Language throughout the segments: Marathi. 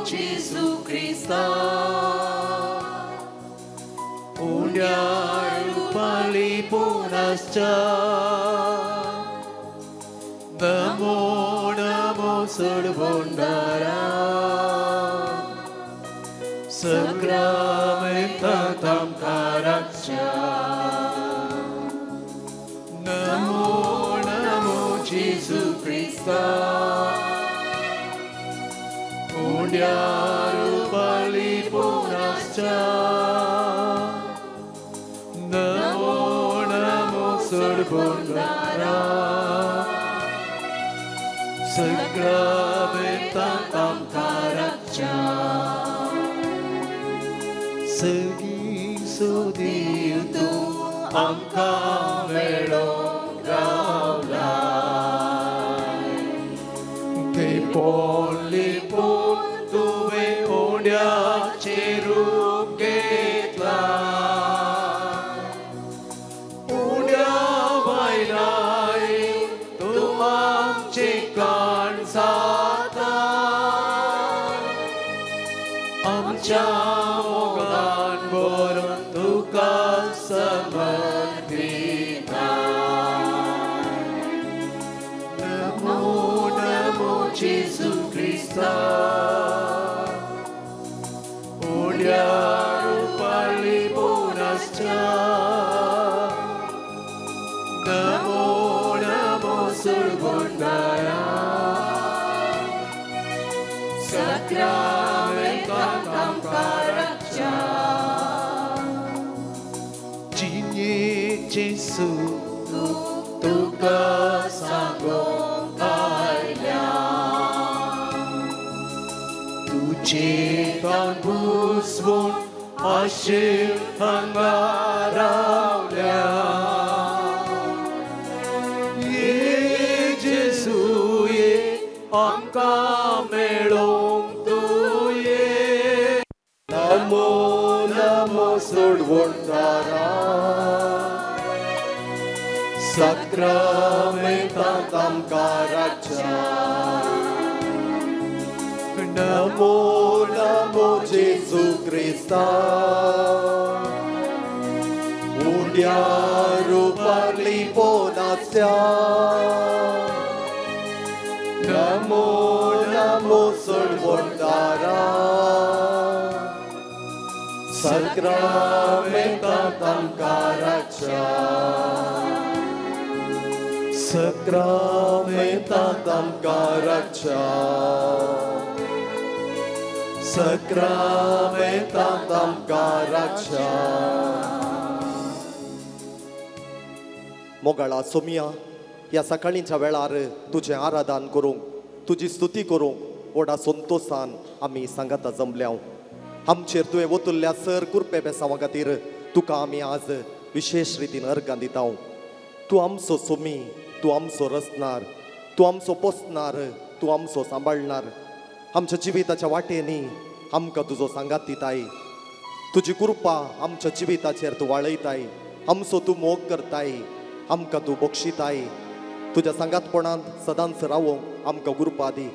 Gesù Cristo Unyar Pali Punascha Namo Namo Sarvondara Sakramenta Tamkaracha Namo Namo Gesù Cristo Unyar Pali Punascha Namo Namo Sarvondara Sakramenta Tamkaracha Segi Suditu Angka Melong Gaulai Te Polipun Tuve Unya Cirup Getlai Unya Bailai Tumang Cikan Satan Amca Mogan Boron Tukas Samadhita Namo Namo Gesù Cristo Unyar Pali Punascha Namo Namo Sarvondara Sakramenta Tamkaracha Jinye Jesu Tuka Sagong Kailang Tuji Tan Busbun Asyik Hangarau Liang Ye Jesu Ye Angka Melong Tu Ye Namo Namo Sarvondara Sakramenta Tamkaracha Namo Namo Gesù Cristo Unyar Pali Punascha Namo Namo Sarvondara Sakramenta Tamkaracha Sakramenta Tamkaracha Sakramenta Tamkaracha मोगाळा सोमिया या सकाळीच्या वेळार तुझे आराधन करूंक तुझी स्तुती करूंक व्हडा संतोषान आमी सांगात जमल्या आमचेर तुवें वतुल्ल्या सर कुरपे बेसावा खातीर तुका आमी आज विशेष रितीन अर्गां दिता तूं आमचो सोमी तूं आमचो रचणार तूं आमचो पोसणार तूं आमचो सांबाळणार आमच्या जिविताच्या वाटेनी आमकां तुजो सांगात दिताय तुजी कृपा आमच्या जिविताचेर तूं वाळयताय आमचो तूं मोग करताय आमकां तूं बक्षिताय तुज्या सांगातपणांत सदांच रावोंक आमकां कृपा दी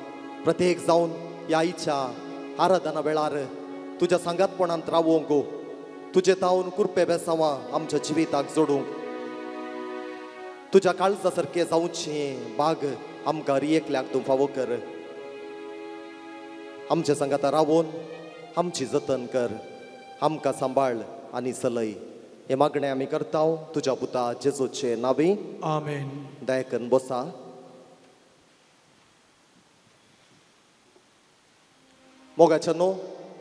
प्रत्येक जावन ह्या आयच्या आराधना वेळार तुज्या सांगातपणांत रावोंक तुजे तावन कृपे बेसावां आमच्या जिविताक जोडूंक तुज्या काळजा सारके जावची बाग आमकां रियेकल्याक तूं फावो कर आमच्या सांगाता रावून आमची जतन कर आमकां सांबाळ आनी चलय हे मागणें आमी करता तुज्या पुता जेजूचे नांवी आमेन दया करून बसा मोगाच्या न्हू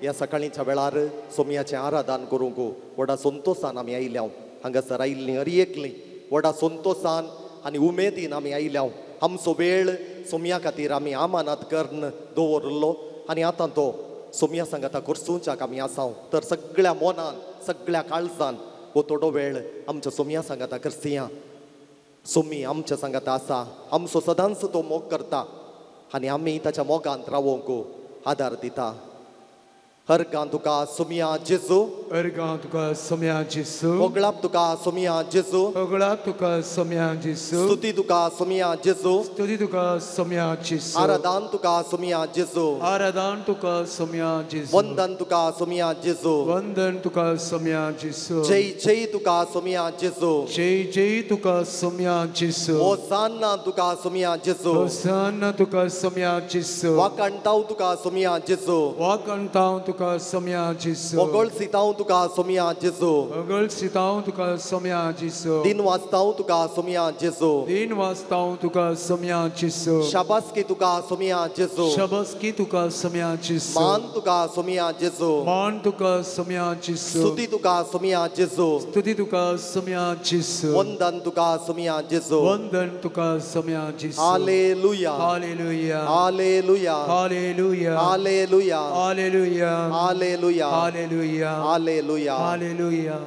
ह्या सकाळीच्या वेळार सोमयाचें आराधन करूंक व्हडा संतोषान आमी आयल्या हांगासर आयिल्लीं हरियेकलीं व्हडा संतोषान आनी उमेदीन आमी आयल्या आमचो वेळ सोमया खातीर आमी आमानात कर्ण दवरलो आनी आतां तो सोमया सांगाता करसूंच्याक आमी आसा तर सगळ्या मोनान सगळ्या काळजान वो थोडो वेळ आमच्या सोमया सांगाता करसिया सोमी आमच्या सांगाता आसा आमचो सदांच तो मोग करता आनी आमी ताच्या मोगांत रावोंक आदार दिता Hărgan tuka sumia Jesu. Hărgan tuka sumia Jesu. Oglap tuka sumia Jesu. Oglap tuka sumia Jesu. Stuti tuka sumia Jesu. Stuti tuka sumia Jesu. Aradan tuka sumia Jesu. Aradan tuka sumia Jesu. Vandan tuka sumia Jesu. Vandan tuka sumia Jesu. Jai jai tuka sumia Jesu. Jai jai tuka sumia Jesu. Hosanna tuka sumia Jesu. Hosanna tuka sumia Jesu. Wakantau tuka sumia Jesu. Wakantau tuka sumia Jesu. Ogol sitau tuka sumia Jesu. Ogol sitau tuka sumia Jesu. Din wastau tuka sumia Jesu. Din wastau tuka sumia Jesu. Shabaski tuka sumia Jesu. Shabaski tuka sumia Jesu. Man tuka sumia Jesu. Man tuka sumia Jesu. Stuti tuka sumia Jesu. Stuti tuka sumia Jesu. Vandan tuka sumia Jesu. Vandan tuka sumia Jesu. Hallelujah. Hallelujah. Hallelujah. Hallelujah. Hallelujah. Hallelujah. Hallelujah. Hallelujah. Hallelujah. Hallelujah.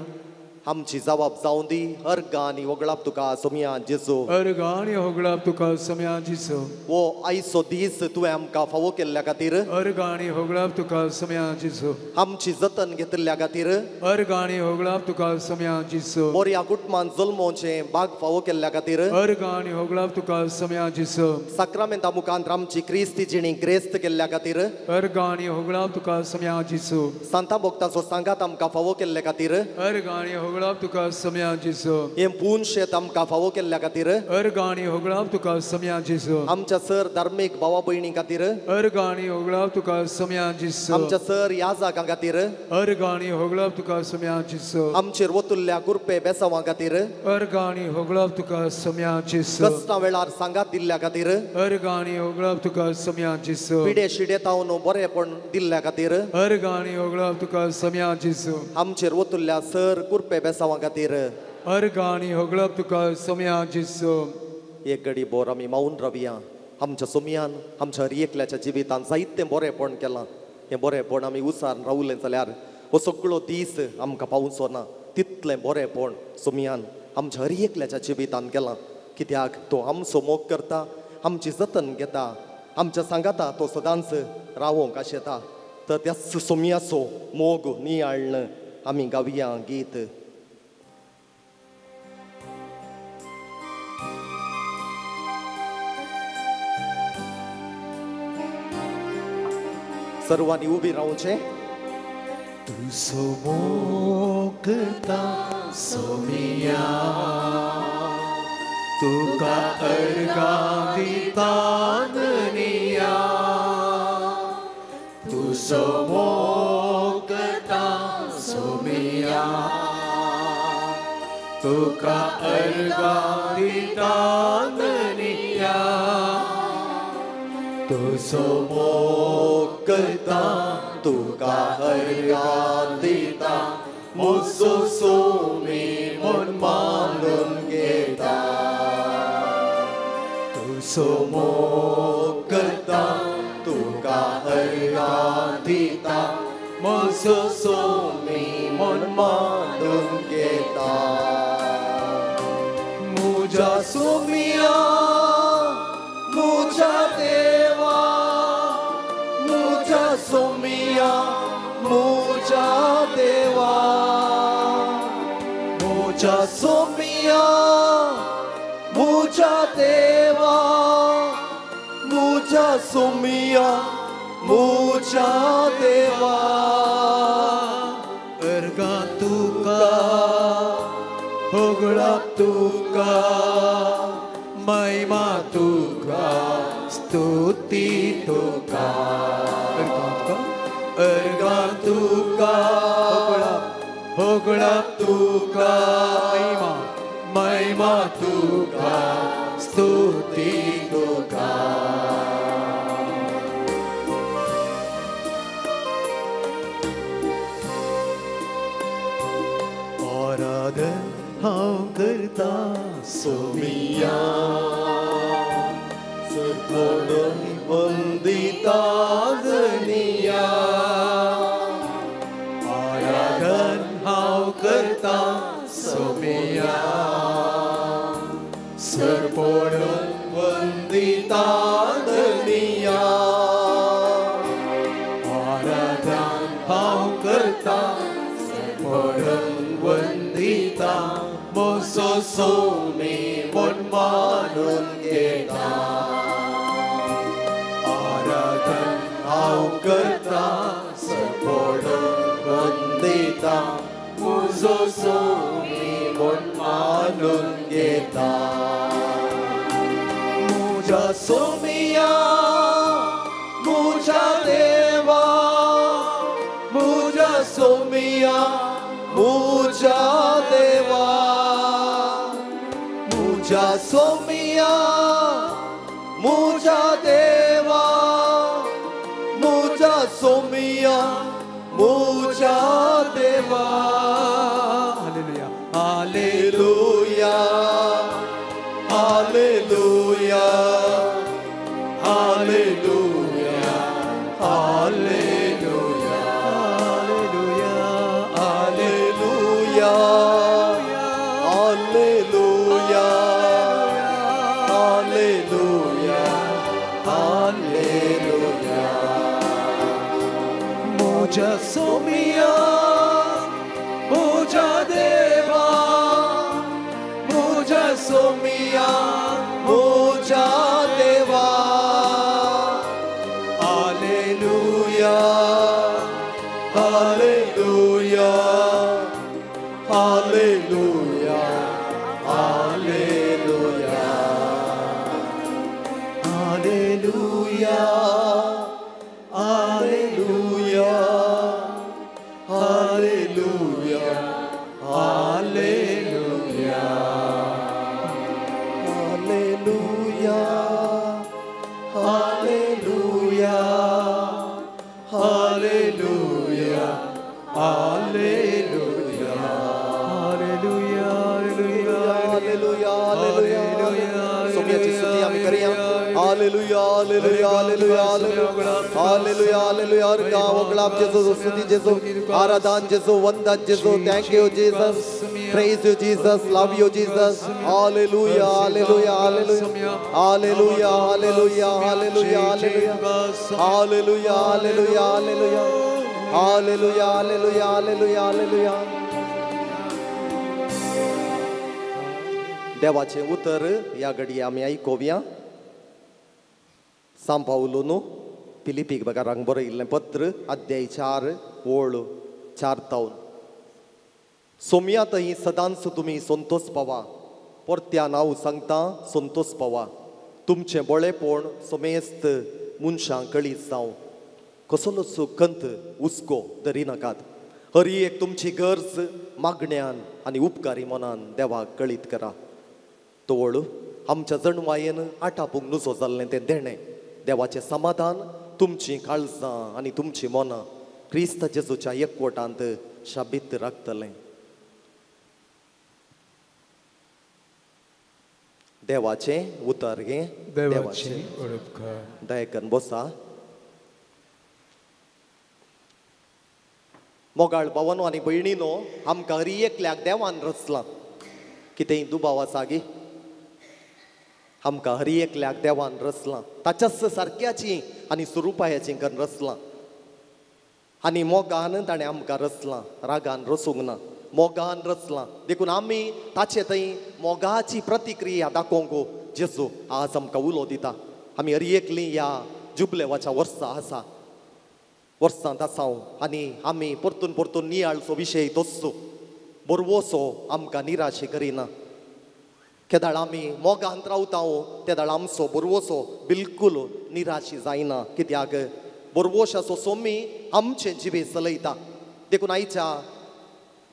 आमची जबाब जाऊन दी हर गाणी वगळाप तुका सोमिया जेजू हर गाणी होगळाप तुका सोमिया जेजू वो आयचो दीस तुवें आमकां फावो केल्ल्या खातीर हर गाणी होगळाप तुका सोमिया जेजू आमची जतन घेतल्या खातीर हर गाणी होगळाप तुका सोमिया जेजू बऱ्या कुटुंबान जल्मोवचें भाग फावो केल्ल्या खातीर हर गाणी होगळाप तुका सोमिया जेजू साक्रामेंता मुखांत आमची क्रिस्ती जिणी ग्रेस्त केल्ल्या खातीर हर गाणी होगळाप तुका सोमिया जेजू सांता भक्तांचो सांगात आमकां फावो केल्ल्या खातीर हर गाणी होगळाप तुका सोमिया जेजू हें पूर्ण शेत आमकां फावो केल्ल्या खातीर हर गाणी होगळाप तुका सोमिया जेजू आमच्या सर धार्मीक भावा भयणी खातीर हर गाणी होगळाप तुका सोमिया जेजू आमच्या सर याजाकां खातीर हर गाणी होगळाप तुका सोमिया जेजू आमचेर वतुल्ल्या कुरपे बेसांवां खातीर हर गाणी होगळाप तुका सोमिया जेजू कश्टा वेळार सांगात दिल्ल्या खातीर हर गाणी होगळाप तुका सोमिया जेजू पिडे शिडेतावन बरेपण दिल्ल्या खातीर हर गाणी होगळाप तुका सोमिया जेजू आमचेर वतुल्ल्या सर कुरपे बेसांवां खातीर हर गाणी होगळाप तुका सोमिया जेजू एक घडी बोर आमी मावून रावया आमच्या सोमियान आमच्या हर एकल्याच्या जिवितान जायतें बरेपण केलां हें बरेपण आमी उसार रावलें जाल्यार हो सगळो दीस आमकां पावचो ना तितलें बरेपण सोमियान आमच्या हर एकल्याच्या जिवितान केलां कित्याक तो आमचो मोग करता आमची जतन घेता आमच्या सांगाता तो सदांच रावोंक आशेता तर त्या सोमियाचो मोग नियाळण आमी गावया गीत सर्वांनी उबी रावचें तुजो मोगता सोमिया तुका अर्गां दितानिया तुजो मोगता सोमिया तुका अर्गां दितानिया तुजो मोगता तुका अर्गां दिता म्हजो सोमी म्हूण मानून घेता तुजो मोगता तुका अर्गां दिता म्हजो सोमी म्हूण मानून घेता म्हज्या सोमिया म्हज्या देवा म्हज्या सोमिया म्हज्या देवा म्हज्या सोमिया म्हज्या देवा म्हज्या सोमिया म्हज्या देवा अर्गां तुका होगळाप तुका महिमा तुका स्तुती तुका अर्गां तुका होगळाप तुका महिमा तुका स्तुती तुका आराधन हांव करता सोमिया सगळं वंदिता जनिया आराधन हांव करता सोमिया सरपडून वंदिता जनिया आराधन मुजो सोमी मन मानून घेता आराधन हांव करता सपोडून वंदिता मुजो सोमी मन मानून घेता मुजा सोमिया मुजा देवा मुजा सोमिया मुजा देवा मुजा सोमिया मुजा देवा मुजा सोमिया मुजा देवा hallelujah hallelujah hallelujah hallelujah hallelujah hallelujah hallelujah hallelujah hallelujah मुझा सोमिया मुझा देवा मुझा सोमिया मुझा देवा hallelujah hallelujah hallelujah hallelujah hallelujah hallelujah hallelujah hallelujah hallelujah hallelujah hallelujah hallelujah hallelujah hallelujah सोम्याची स्तुती आम्ही करूया hallelujah hallelujah hallelujah hallelujah hallelujah गाव गुलाब जेसू स्तुती जेसू आराधन जेसू वंदन जेसू thank you Jesus praise you Jesus love you Jesus hallelujah hallelujah hallelujah hallelujah hallelujah hallelujah hallelujah hallelujah hallelujah hallelujah hallelujah hallelujah hallelujah देवाचे उतर या घडी आम्ही ऐकूया सांब पावलोनु फिलिपीक बगारांक बरयिल्लें पत्र अध्याय 4 ओळ 4 तावन सोम्यातही सदांच तुम्ही संतोष पावा परत्या नांव सांगता संतोष पावा तुमचे बळेपण समेस्त मनशांक कळीत जावं कसलोच कंत हुस्को धरी नाकात हर एक तुमची गरज मागण्यान आनी उपकारी मनान देवाक कळीत करा तोवळ आमच्या जणवायेन आटापूंक नुसो जाल्लें तें देणें देवाचें समाधान तुमची काळजां आनी तुमची मनां क्रिस्त जेजूच्या एकवटांत शाबीत राखतलें देवाचें उतर घे देवाचें दयेकन बसा मोगाळ भावानो आनी भयणीनो आमकां हर एकल्याक देवान रचलां कितेंय दुबाव आसा गे आमकां हर एकल्याक देवान रचलां ताच्याच सारक्याची आनी स्वरुपायाची करून रचलां आनी मोगान ताणें आमकां रचलां रागान रचूंक ना मोगान रचलां देखून आमी ताचे थंय मोगाची प्रतिक्रिया दाखोवंक जेजू आज आमकां उलो दिता आमी हर एकलीं ह्या जुबलेवाच्या वर्सां आसा वर्सांत आसांव आनी आमी परतून परतून नियाळचो विशय तोच्चो बरवोसो आमकां निराशे करिना केदाळ आमी मोगांत रावता तेदाळ आमचो बरवोसो बिलकूल निराशी जायना कित्याक बरवोशाचो सोमी आमचे जिबे चलयता देखून आयच्या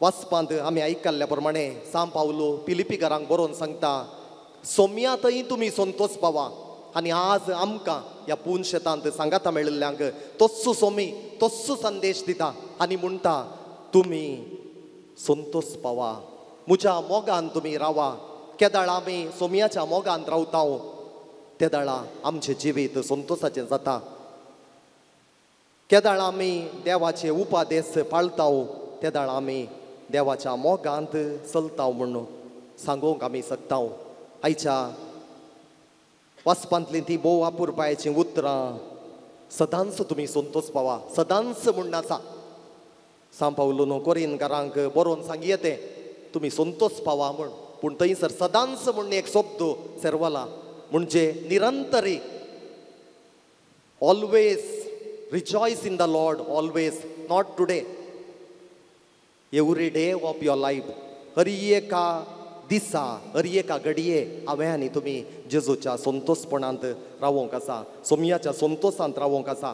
वाचपांत आमी आयकल्ल्या प्रमाणे सांब पावलो फिलिपीकारांक बरोवन सांगता सोम्यातय तुमी संतोष पावा आनी आज आमकां ह्या पून शेतांत सांगाता मेळिल्ल्यांक तोच्चो सोमी तोच्चो संदेश दिता आनी म्हणटा तुमी संतोष पावा म्हज्या मोगान तुमी रावा केदाळ आमी सोम्याच्या मोगांत रावता तेदाळा आमचे जिवीत संतोषाचें जाता केदाळ आमी देवाचे उपादेश पाळता तेदाळ आमी देवाच्या मोगांत चलता म्हणून सांगूंक आमी शकता आयच्या वाचपांतलीं ती भोव आपुरबायेचीं उतरां सदांच तुमी संतोष पावा सदांच म्हूण आसा सांब पावलो न्हू कोरिनकारांक बरोवन सांगिये तें तुमी संतोष पावा म्हूण पूण थंयसर सदांच म्हणून एक शब्द सेरवला म्हणजे निरंतरी always rejoice in the Lord always not today every day of your life हर एका दिसा हर एका घडये हांवें आनी तुमी जेजूच्या संतोषपणांत रावोंक आसा सोमयाच्या संतोशांत रावोंक आसा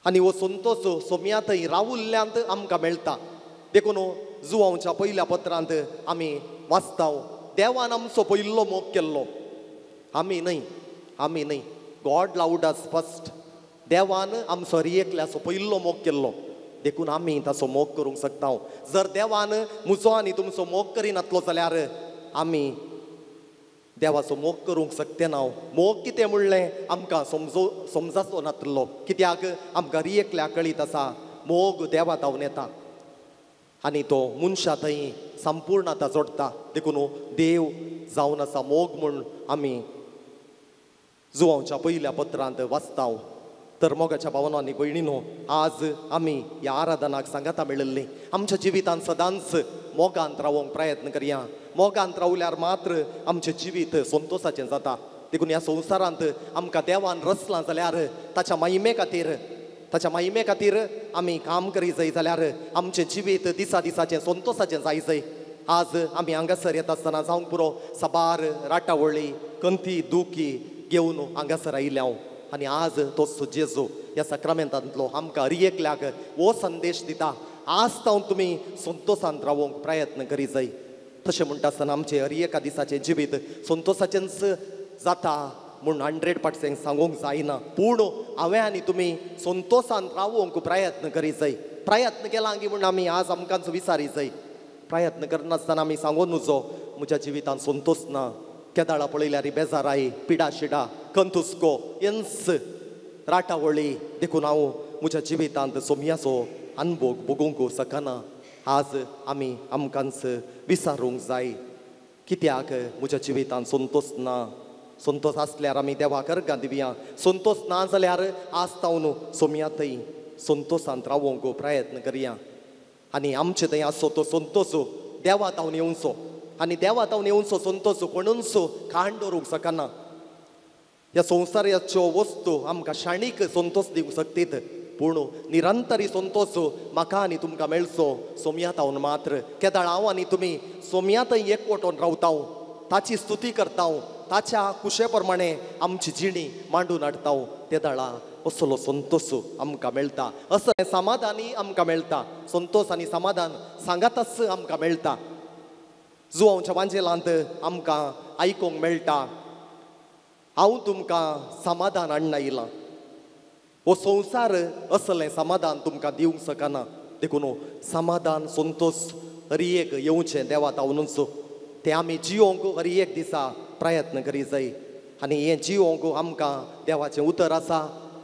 आनी हो संतोश सोमया थंय रावुल्ल्यांत आमकां मेळटा देखून जुवांवच्या पयल्या पत्रांत आमी वाचता देवान आमचो पयलो मोग केल्लो आमी न्हय गॉड लावड अस फर्स्ट देवान आमचो हर एकल्याचो पयलो मोग केल्लो देखून आमी ताचो मोग करूंक शकता जर देवान म्हजो आनी तुमचो मोग करिनातलो जाल्यार आमी देवाचो मोग करूंक शकते ना मोग कितें म्हणलें आमकां समजचो नासलो कित्याक आमकां हर एकल्या कळीत आसा मोग देवा तावन येता आनी तो मनशा थंय संपूर्णता जोडटा देखून देव जावन आसा मोग म्हूण आमी जुवांवच्या पयल्या पत्रांत वाचता तर मोगाच्या भावना आनी भयणीनो आज आमी ह्या आराधनाक सांगाता मेळिल्लीं आमच्या जिवितांत सदांच मोगांत रावोंक प्रयत्न करया मोगांत रावल्यार मात्र आमचें जिवीत संतोशाचें जाता देखून ह्या संवसारांत आमकां देवान रचलां जाल्यार ताच्या महिमे खातीर आमी काम करी जाय जाल्यार आमचें जिवीत दिसा दिसाचें संतोशाचें जाय जाय आज आमी हांगासर येता आसतना जावंक पुरो साबार राटावळी कंती दुखी घेवन हांगासर आयल्या आनी आज तोच जेजू ह्या सक्रामेंतांतलो आमकां हर एकल्याक हो संदेश दिता आज तावन तुमी संतोशांत रावोंक प्रयत्न करी जाय तशें म्हणटा आसतना आमचें हर एका दिसाचें जिवीत संतोशाचेंच जाता म्हूण 100% सांगूंक जायना पूण हांवें आनी तुमी संतोशांत रावोंक प्रयत्न करी जाय प्रयत्न केला की म्हूण आमी आज आमकांच विचारी जाय प्रयत्न करनासतना आमी सांगून नजो म्हज्या जिवितांत संतोश ना केदाळां पळयल्यार बेजाराय पिडा शिडा कंतुस्को येन्स राटावळी देखून हांव म्हज्या जिवितांत सोमयाचो अनुभव भोगूंक शकना आज आमी आमकांच विचारूंक जाय कित्याक म्हज्या जिवितांत संतोश ना संतोष आसल्यार आमी देवाक अर्गां दिवया संतोष ना जाल्यार आज तावन सोमया थंय संतोशांत रावोंक प्रयत्न करया आनी आमचे थंय आसो तो संतोश देवा तावन येवचो आनी देवा तावन येवचो संतोश कोणूच खाण दवरूंक शकना ह्या संवसाराच्यो वस्तू आमकां शाणीक संतोष दिवंक शकतात पूण निरंतरी संतोष म्हाका आनी तुमकां मेळचो सोमया तावन मात्र केदाळ हांव आनी तुमी सोमया थंय एकवटून रावता ताची स्तुती करता ताच्या कुशे प्रमाणे आमची जिणी मांडून हाडटा ते दाळा असलो संतोष आमकां मेळटा असलें समाधानी आमकां मेळटा संतोष आनी समाधान सांगातच आमकां मेळटा जुवांवच्या वांजेलांत आमकां आयकूंक मेळटा हांव तुमकां समाधान हाडून आयलां हो संवसार असलें समाधान तुमकां दिवंक शकना देखून समाधान संतोष हर एक येवचें देवा तावनूच ते आमी जियोंक हर एक दिसा प्रयत्न करी जाय आनी हें जियोंक आमकां देवाचें उतर आसा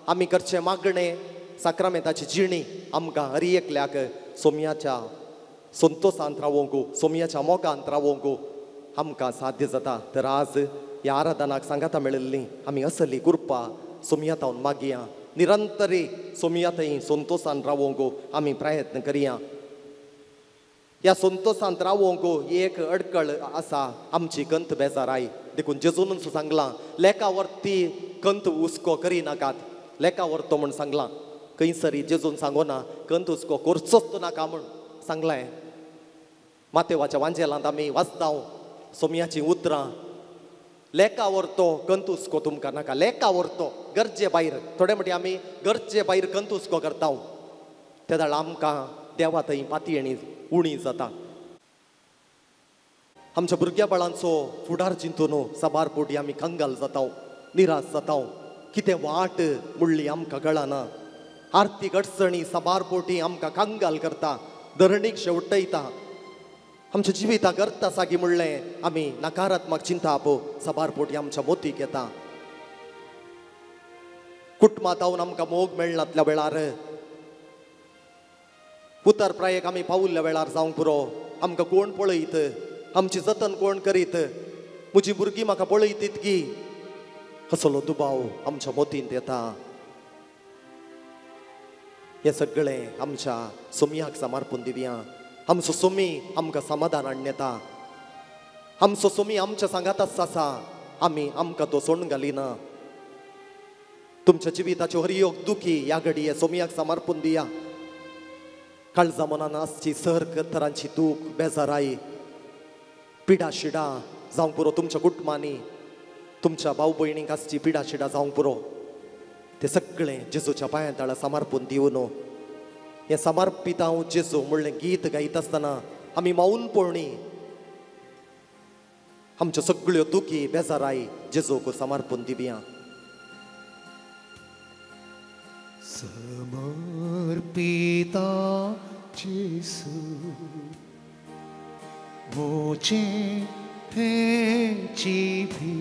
आमी करचें मागणें साक्रामेंताची जिणी आमकां हर एकल्याक सोमयाच्या संतोशांत रावोंक सोमयाच्या मोगांत रावोंक आमकां साध्य जाता तर आज ह्या आराधनाक सांगाता मेळिल्लीं आमी असली कृपा सोमया तावन मागया निरंतरी सोमया थंय संतोशांत रावोंक आमी प्रयत्न करया ह्या संतोशांत रावोंक एक अडकळ आसा आमची कंत बेजाराय देखून जेजूनच सांगलां लेका वर्ती कंत हुस्को करिनाकात लेका व्हरतो म्हूण सांगलां खंयसरी जेजून सांगोना कंत हुस्को करचोच नाका म्हूण सांगलां मातेवाच्या वांजेलांत आमी वाचता सोमयाचीं उतरां लेका व्हरतो कंत हुस्को तुमकां नाका लेका व्हरतो गरजे भायर थोडे म्हटी आमी गरजे भायर कंत हुस्को करता त्या दाळ आमकां देवा थंय पातयेणी उणी जाता आमच्या भुरग्या बाळांचो फुडार चिंतून साबार पोटी आमी कंगाल जाता निराश जाता कितें वाट म्हणली आमकां कळना आर्थीक अडचणी साबार पोटी आमकां कंगाल करता धरणीक शेवटयता आमच्या जिविताक अर्थ आसा की म्हणलें आमी नकारात्मक चिंता पळय साबार पोटी आमच्या मोतीक येता कुटुंबांत जावन आमकां मोग मेळनातल्या वेळार उतर प्रायेक आमी पावुल्ल्या वेळार जावंक पुरो आमकां कोण पळयत आमची जतन कोण करीत म्हजी भुरगीं म्हाका पळयत इतकी असलो दुबाव आमच्या मोतींत येता हे सगळें आमच्या सोमयाक समर्पून दिवया आमचो सोमी आमकां समाधान हाडून येता आमचो सोमी आमच्या सांगातच आसा आमी आमकां तो सोडून घालिना तुमच्या जिविताच्यो हरियोग दुखी ह्या घडये सोमयाक समर्पून दिया काळजा मनान आसची सर तरांची दूख बेजाराई पिडा शिडा जावंक पुरो तुमच्या कुटुंबांनी तुमच्या भाऊ भयणीक आसची पिडा शिडा जावंक पुरो ते सगळें जेजूच्या पांया तळा समर्पून दिवन हें समर्पित हांव जेजू म्हणलें गीत गायत आसतना आमी मावून पळोवणी आमच्यो सगळ्यो दुखी बेजाराई जेजूक समर्पून दिवया समर्पिता जेसू मुझे है जीवी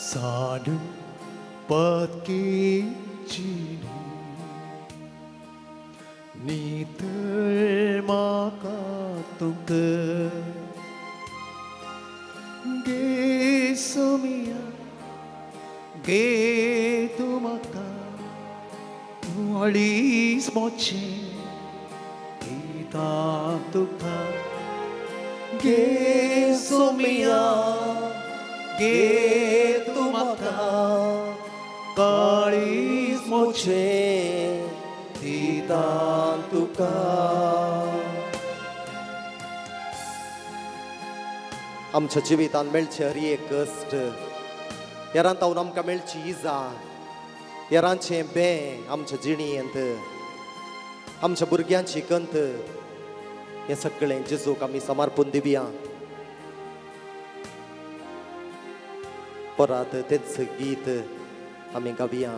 साधु पद की जीनी नीतर माका तुक गे सोमिया गे तुमका अडीच मोचे गीता तुका गे सोमिया गे तुमका काळीज मोचे गीता तुका आमच्या जिवितान मेळचे हर एक कश्ट हेरांत हांव आमकां मेळची इजा हेरांचे बे आमच्या जिणयेंत आमच्या भुरग्यांची कंत हे सगळें जेजूक आमी समर्पून दिवया परत तेच गीत आमी गावया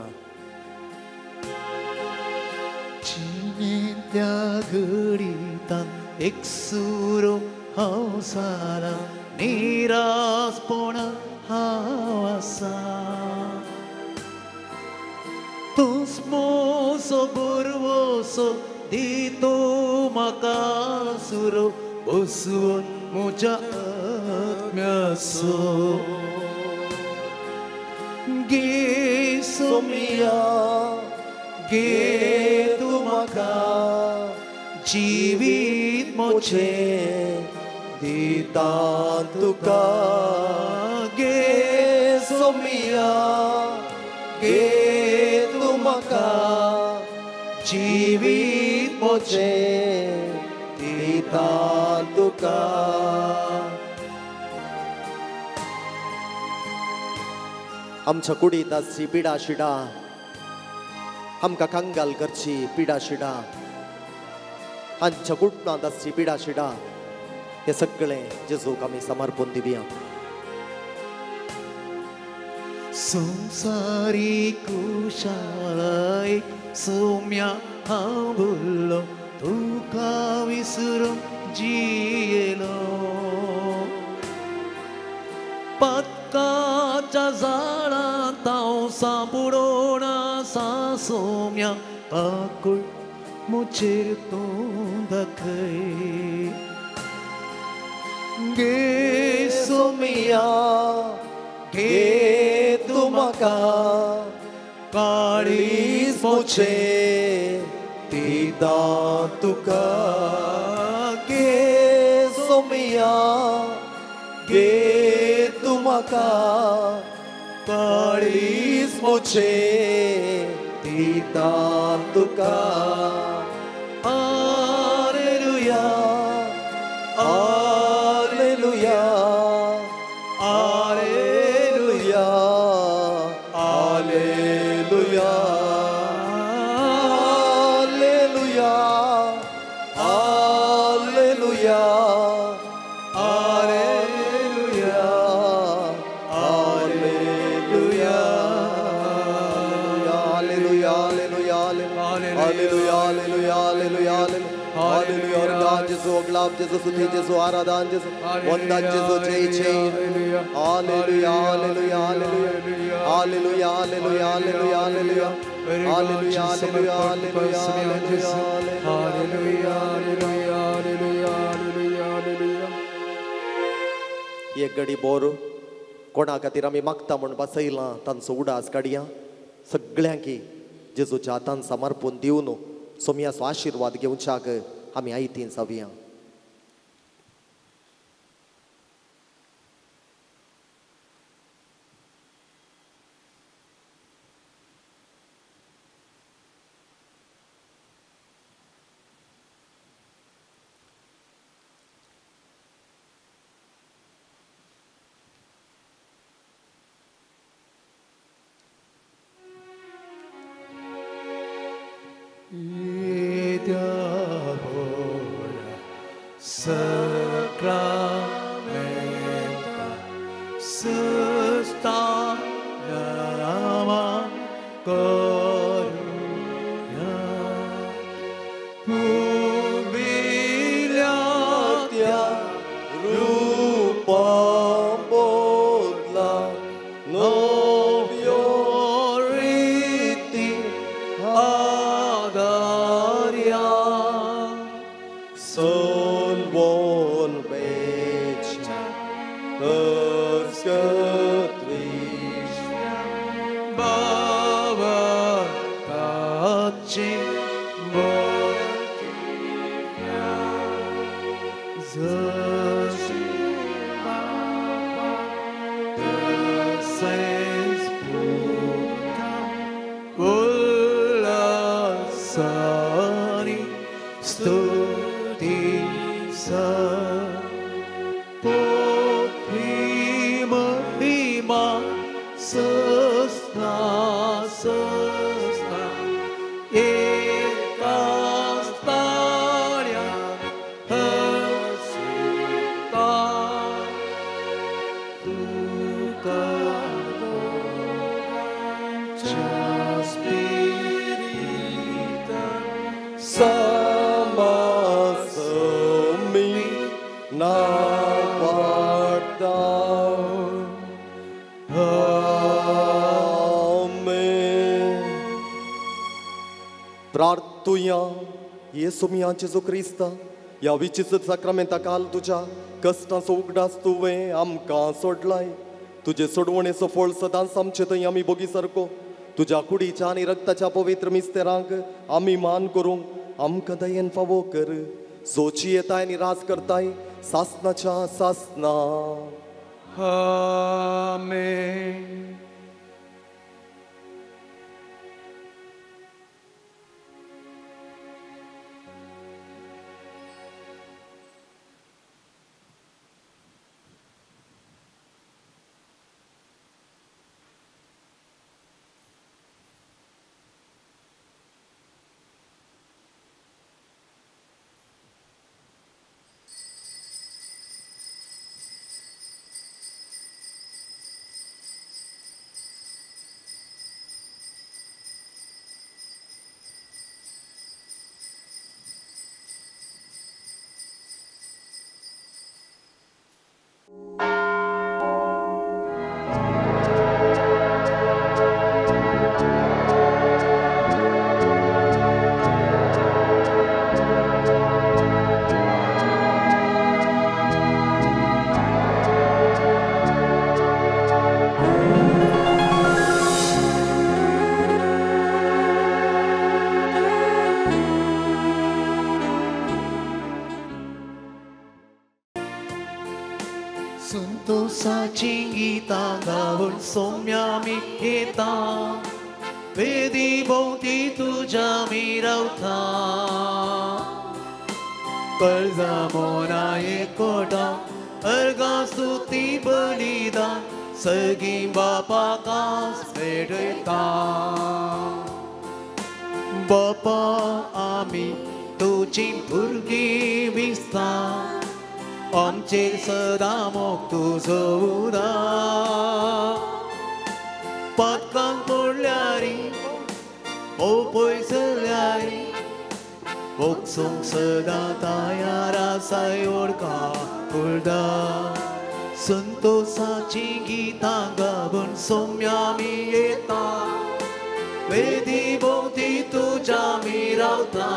जिणेंतल्या घडींतान एक सुरो हांव सारा निरासपण हांव आसा तूंच मोसो बरवसो दितो म्हाका सुरो बसवून म्हज्या आत्म्याचो गे सोमिया गे तूं म्हाका जिवीत म्हजें दिता तुका गे सोमिया गे तूं म्हाका जिवीत म्हजें दिता तुका आमच्या कुडींत आसची पिडा शिडा आमकां कंगाल करची पिडा शिडा आमच्या कुटुंबांत आसची पिडा शिडा हे सगळें जेजूक आमी समर्पून दिवया संसारी कुशाळाय सोम्या हांव भुल्लो तुका विसरून जियेलो पदकाच्या झाडांत हांव सांपडोन आसा सोम्या पाकूळ मुजेर तूं दाखय गे सोमिया गे तूं म्हाका काळीज मोचे दिता तुका गे सोमिया गे तूं म्हाका काळीज मोचे दिता तुका hallelujah hallelujah hallelujah hallelujah hallelujah hallelujah hallelujah hallelujah hallelujah hallelujah hallelujah वरदान जेजू अगलाब जेजू स्तुति जेजू आराधन जेजू वंदन जेजू जय जय hallelujah hallelujah hallelujah hallelujah hallelujah hallelujah hallelujah hallelujah hallelujah hallelujah hallelujah hallelujah एक घडी बोर कोणा खातीर आमी मागता म्हूण बसयलां तांचो उडास काडया सगळ्यांक जेजूच्या हातान समर्पून दिवन सोमयाचो आशिर्वाद घेवच्याक आमी आयतीन जावया sacramenta sustainam gloria humiliatia rupam bodla novioriti adaria son von becha ösketvish baba tachi mortiya zashima ses puta ulasani stutisa Mahima sasna sasna ekastaria hasita tuta spirita sama semi na प्रार्थूया Yesu मिया जेजू क्रिस्ता या विचित्र साक्रामेंता काल तुझ्या कष्टाचो उगडास तुवें आमकां सोडलाय तुजे सोडवणेचो फळ सदांच आमचे थंय आमी बोगी सारको तुज्या कुडीच्या आनी रक्ताच्या पवित्र मिस्तेरांक आमी मान करूंक आमकां दयेन फावो कर सोची येताय आनी राज करताय सासनाच्या सासना Amen. संतोषाची गीता गाऊन सौम्यामी येता वेदी भोवती तुझ्या मिरवता कर्जा मोना एकोटा अर्गा स्तुती बलिदान सगळी बापाकास भेटता बापा आमी तुझी भुरगी विस्ता आमचे सदा मोग तुझो उदार पातकांक पडल्यारी ओ पयसल्यारी वोगसूंक सदा तयार आसाय ओळखा उरदा संतोषाची गितां गावून सौम्या आमी येता वेदी भोवती तुझ्या आमी रावता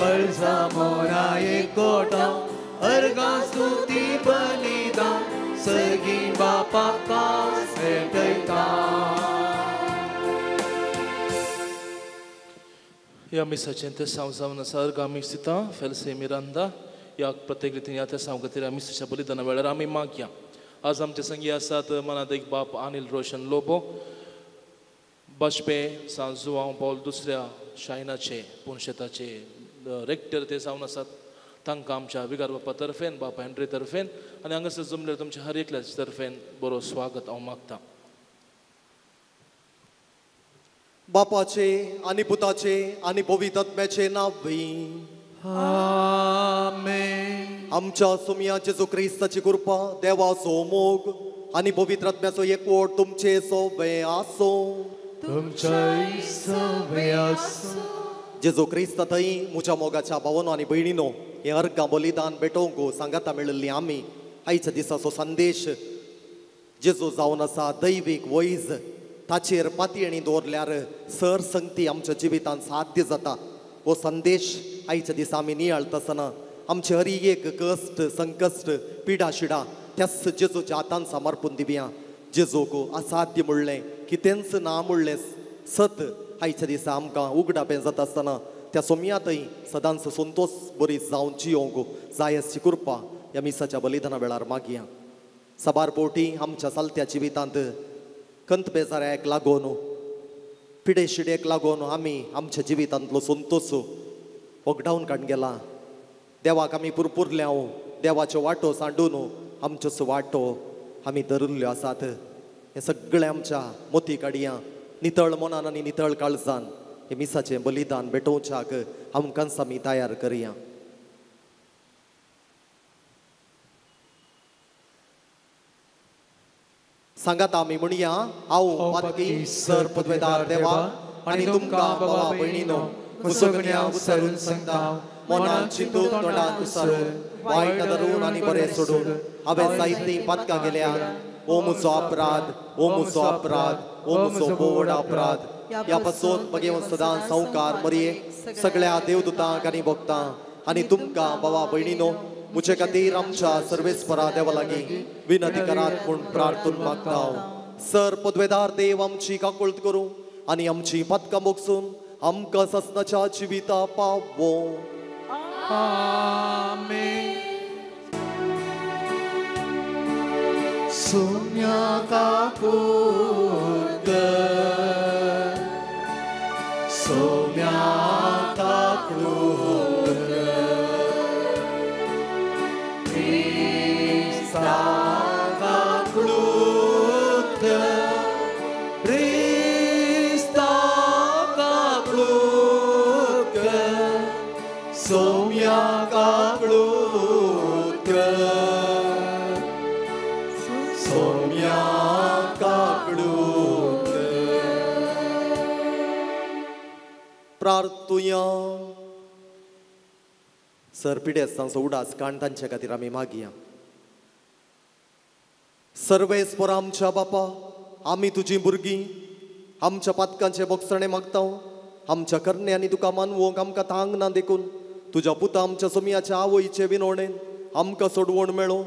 कर्जा मोना एकोटा अर्गा स्तुती बलिदान सगळी बापाकास भेटता Ja missä te sauna sargami sitä Felse Miranda ja प्रत्येक रीतीने या सांगतील आम्ही मिसच्या बलिदाना वेळेला आम्ही मागया आज आमचे संगी असतात मनात एक बाप अनिल रोशन लोबो बशपे सांजुआव पॉल दुसऱ्या शायनाचे पुणशेताचे रेक्टर ते जावन आसात तांकां आमच्या विगार बापा तर्फेन बापा हेनरी तर्फेन आनी हांगासर जमल्यार तुमच्या हर एकल्याच तर्फेन बरो स्वागत हांव मागता बापाचे आणि पुताचे आणि पवित्र आत्म्याचे नावी आमेन. आमच्या सुमिया जेजू क्रिस्ताची कृपा, देवाचो मोग आणि पवित्र आत्म्याचो एकवट तुमचे सोबे आसो. तुमच्याय सोबे आसो. जेजू क्रिस्त थंय म्हज्या मोगाच्या भावनो आनी भयणीनो, हे अर्गां बलिदान भेटोवंक सांगाता मेळिल्ली आमी आयच्या दिसाचो संदेश जेजू जावन आसा दैवीक वैज, ताचेर पातयेणी दवरल्यार सर संगती आमच्या जिवितांत साध्य जाता. हो संदेश आयच्या दिसा आमी नियाळता आसतना आमचे हर एक कश्ट संकश्ट पिडा शिडा त्याच जेजूच्या हातान समर्पून दिवया. जेजूक असाध्य म्हणलें कितेंच ना म्हणलें सत आयच्या दिसा आमकां उगडापें जाता आसतना त्या सोमयातय सदांच संतोष बरी जावन जियोंक जाय अशी कृपा ह्या मिसाच्या बलिदाना वेळार मागया. सबार पोटी आमच्या चलत्या जिवितांत कंत बेजाऱ्याक लागून पिडे शिडेक लागून आमी आमच्या जिवितांतलो संतोष वगडावन काडून गेला. देवाक आमी पुरपुरल्या, देवाच्यो वाटो सांडून आमच्यो वाटो आमी धरिल्ल्यो आसात. हे सगळें आमच्या मोती काडया, नितळ मनान आनी नितळ काळजान हे मिसाचें बलिदान भेटोवच्याक आमकांच आमी तयार करया. सांगात आमी म्हणया, हांव पातकी सर पदवेदार देवा आनी तुमकां भावा भयणीनो, मुसगण्या सरून सांगता, मनान चिंतून तोंडान विसरून वायट धरून आनी बरें सोडून हांवें जायतीं पातकां गेल्यात. ओ म्हजो अपराध, ओ म्हजो अपराध, ओ म्हजो बोड अपराध. ह्या पासून मगे सदां संवकार मरये सगळ्या देवदूतांक आनी भक्तां आनी तुमकां भावा भयणीनो, मुझे खातीर आमच्या सर्वेस्परा देवा लागीं विनंती करात म्हूण प्रार्थून मागता. सर पदवेदार देव आमची काकुळट करूं आनी आमची पातकां मोगसून आमकां ससनाच्या जिविता पावो. आमेन. सोम्या काकुळट, सोम्या काकुळट, Krista kakluk, Krista kakluk, Somya kakluk, Somya kakluk. प्रार्थुया. सर पिडे आसतांचो उडास काण तांचे खातीर आमी मागया. सर्वेस्पर आमच्या बापा, आमी तुजी भुरगीं आमच्या पातकांचे बोगसणे मागता. आमच्या करण्यांनी तुका मानवोंक आमकां थांग ना देखून तुज्या पुता आमच्या सुमयाच्या आवयचे विनवणेन आमकां सोडवण मेळो.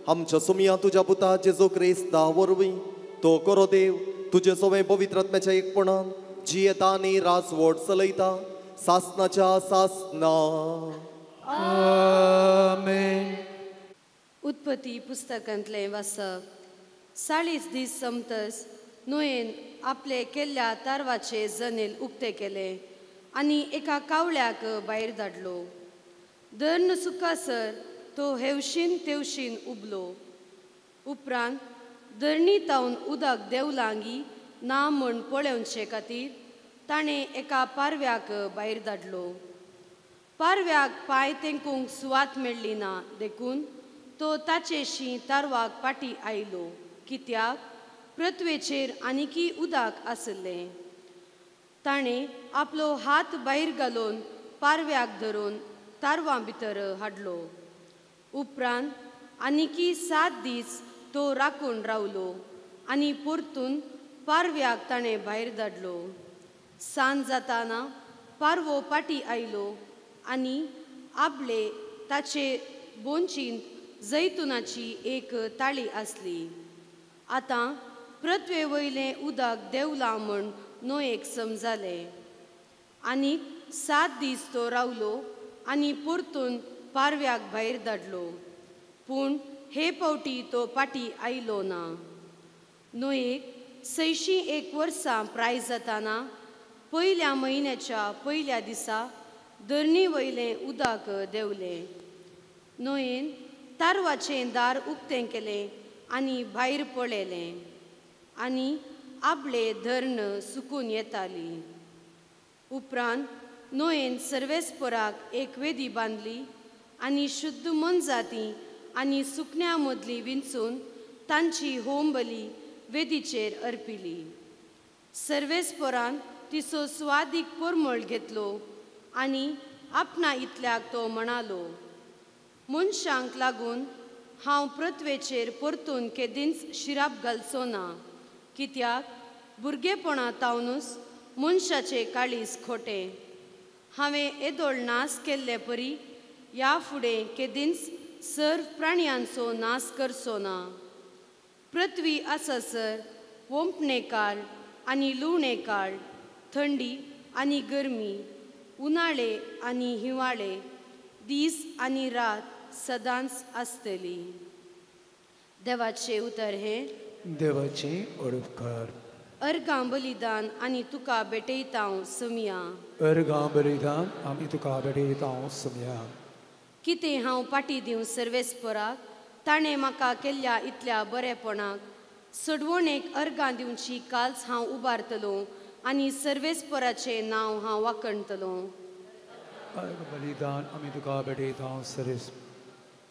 आमच्या सुमया तुज्या पुता जेजू क्रिस्ता वरवीं तो करो देव तुजे सवे पवित्र आत्म्याच्या एकपणान जियेता आनी राजवट चलयता सासनाच्या सासना. आमेन. उत्पत्ती पुस्तकांतलें वाचप. 40 दीस समतस नुयेन आपले केल्ल्या तारवाचे जनेल उक्ते केले आनी एका कावळ्याक भायर धाडलो. धर्ण सुकासर तो हेवशीन तेवशीन उबलो. उपरांत धरणी तावन उदक देवलांगी ना म्हूण पळोवचे खातीर ताणें एका पारव्याक भायर धाडलो. पारव्याक पांय तेंकूंक सुवात मेळ्ळी ना देखून तो ताचेशी तारवाक पाटी आयलो, कित्याक पृथ्वेचेर आनिकी उदक आसलें. ताणें आपलो हात भायर घालून पारव्याक धरून तारवां भितर हाडलो. उपरांत आनिकी 7 दीस तो राखून रावलो आनी परतून पारव्याक ताणें भायर धाडलो. सांज जाताना पारवो पाटी आयलो आनी आपले ताचे बोंचींत जैतुनाची एक ताळी आसली. आतां पृथ्वे वयलें उदक देवलां म्हूण नोयेक समजालें. आनीक 7 दीस तो रावलो आनी परतून पारव्याक भायर धाडलो. पूण हे फावटी तो पाटी आयलो ना. नोयेक 601 वर्सां प्राय जाताना पयल्या म्हयन्याच्या पयल्या दिसा धरणी वयलें उदक देंवलें. नोयेन तारवाचें दार उक्तें केलें आनी भायर पळयलें आनी आपले धर्ण सुकून येताली. उपरांत नोयेन सर्वेस्पराक एक वेदी बांदली आनी शुद्ध मन जाती आनी सुकण्या मदली विंचून तांची होमबली वेदीचेर अर्पिली. सर्वेस्परान तिचो स्वादीक परमळ घेतलो आनी आपणा इतल्याक तो म्हणालो, मनशांक लागून हांव पृथ्वेचेर परतून केदींच शिराप घालचो ना, कित्याक भुरगेपणा तावनूच मनशाचे काळीज खोटें. हांवें येदोळ नास केल्ले परी ह्या फुडें केदींच सर्व प्राणयांचो नास करचो ना. पृथ्वी आसासर वोंपणे काळ आनी लुवणे काळ, थंडी आनी गरमी, उनाळे आनी हिंवाळे, दीस आनी रात सदांच आसतली. देवाचे उतर हे. देवाची ओडपकार. अर्गां बलिदान आनी तुका भेटयतां समिया. अर्गां बलिदान आमी तुका भेटयतां समिया. कितें हांव पाटी दिवं सर्वेस्पराक, ताणें म्हाका केल्ल्या इतल्या बरेपणाक. सडवणेक अर्गां दिवची काल्स हांव उबारतलो आनी सर्वेस्पराचें नांव हांव वाखणतलो. अर्ग बलिदान आमी तुका भेटयतां सरेस.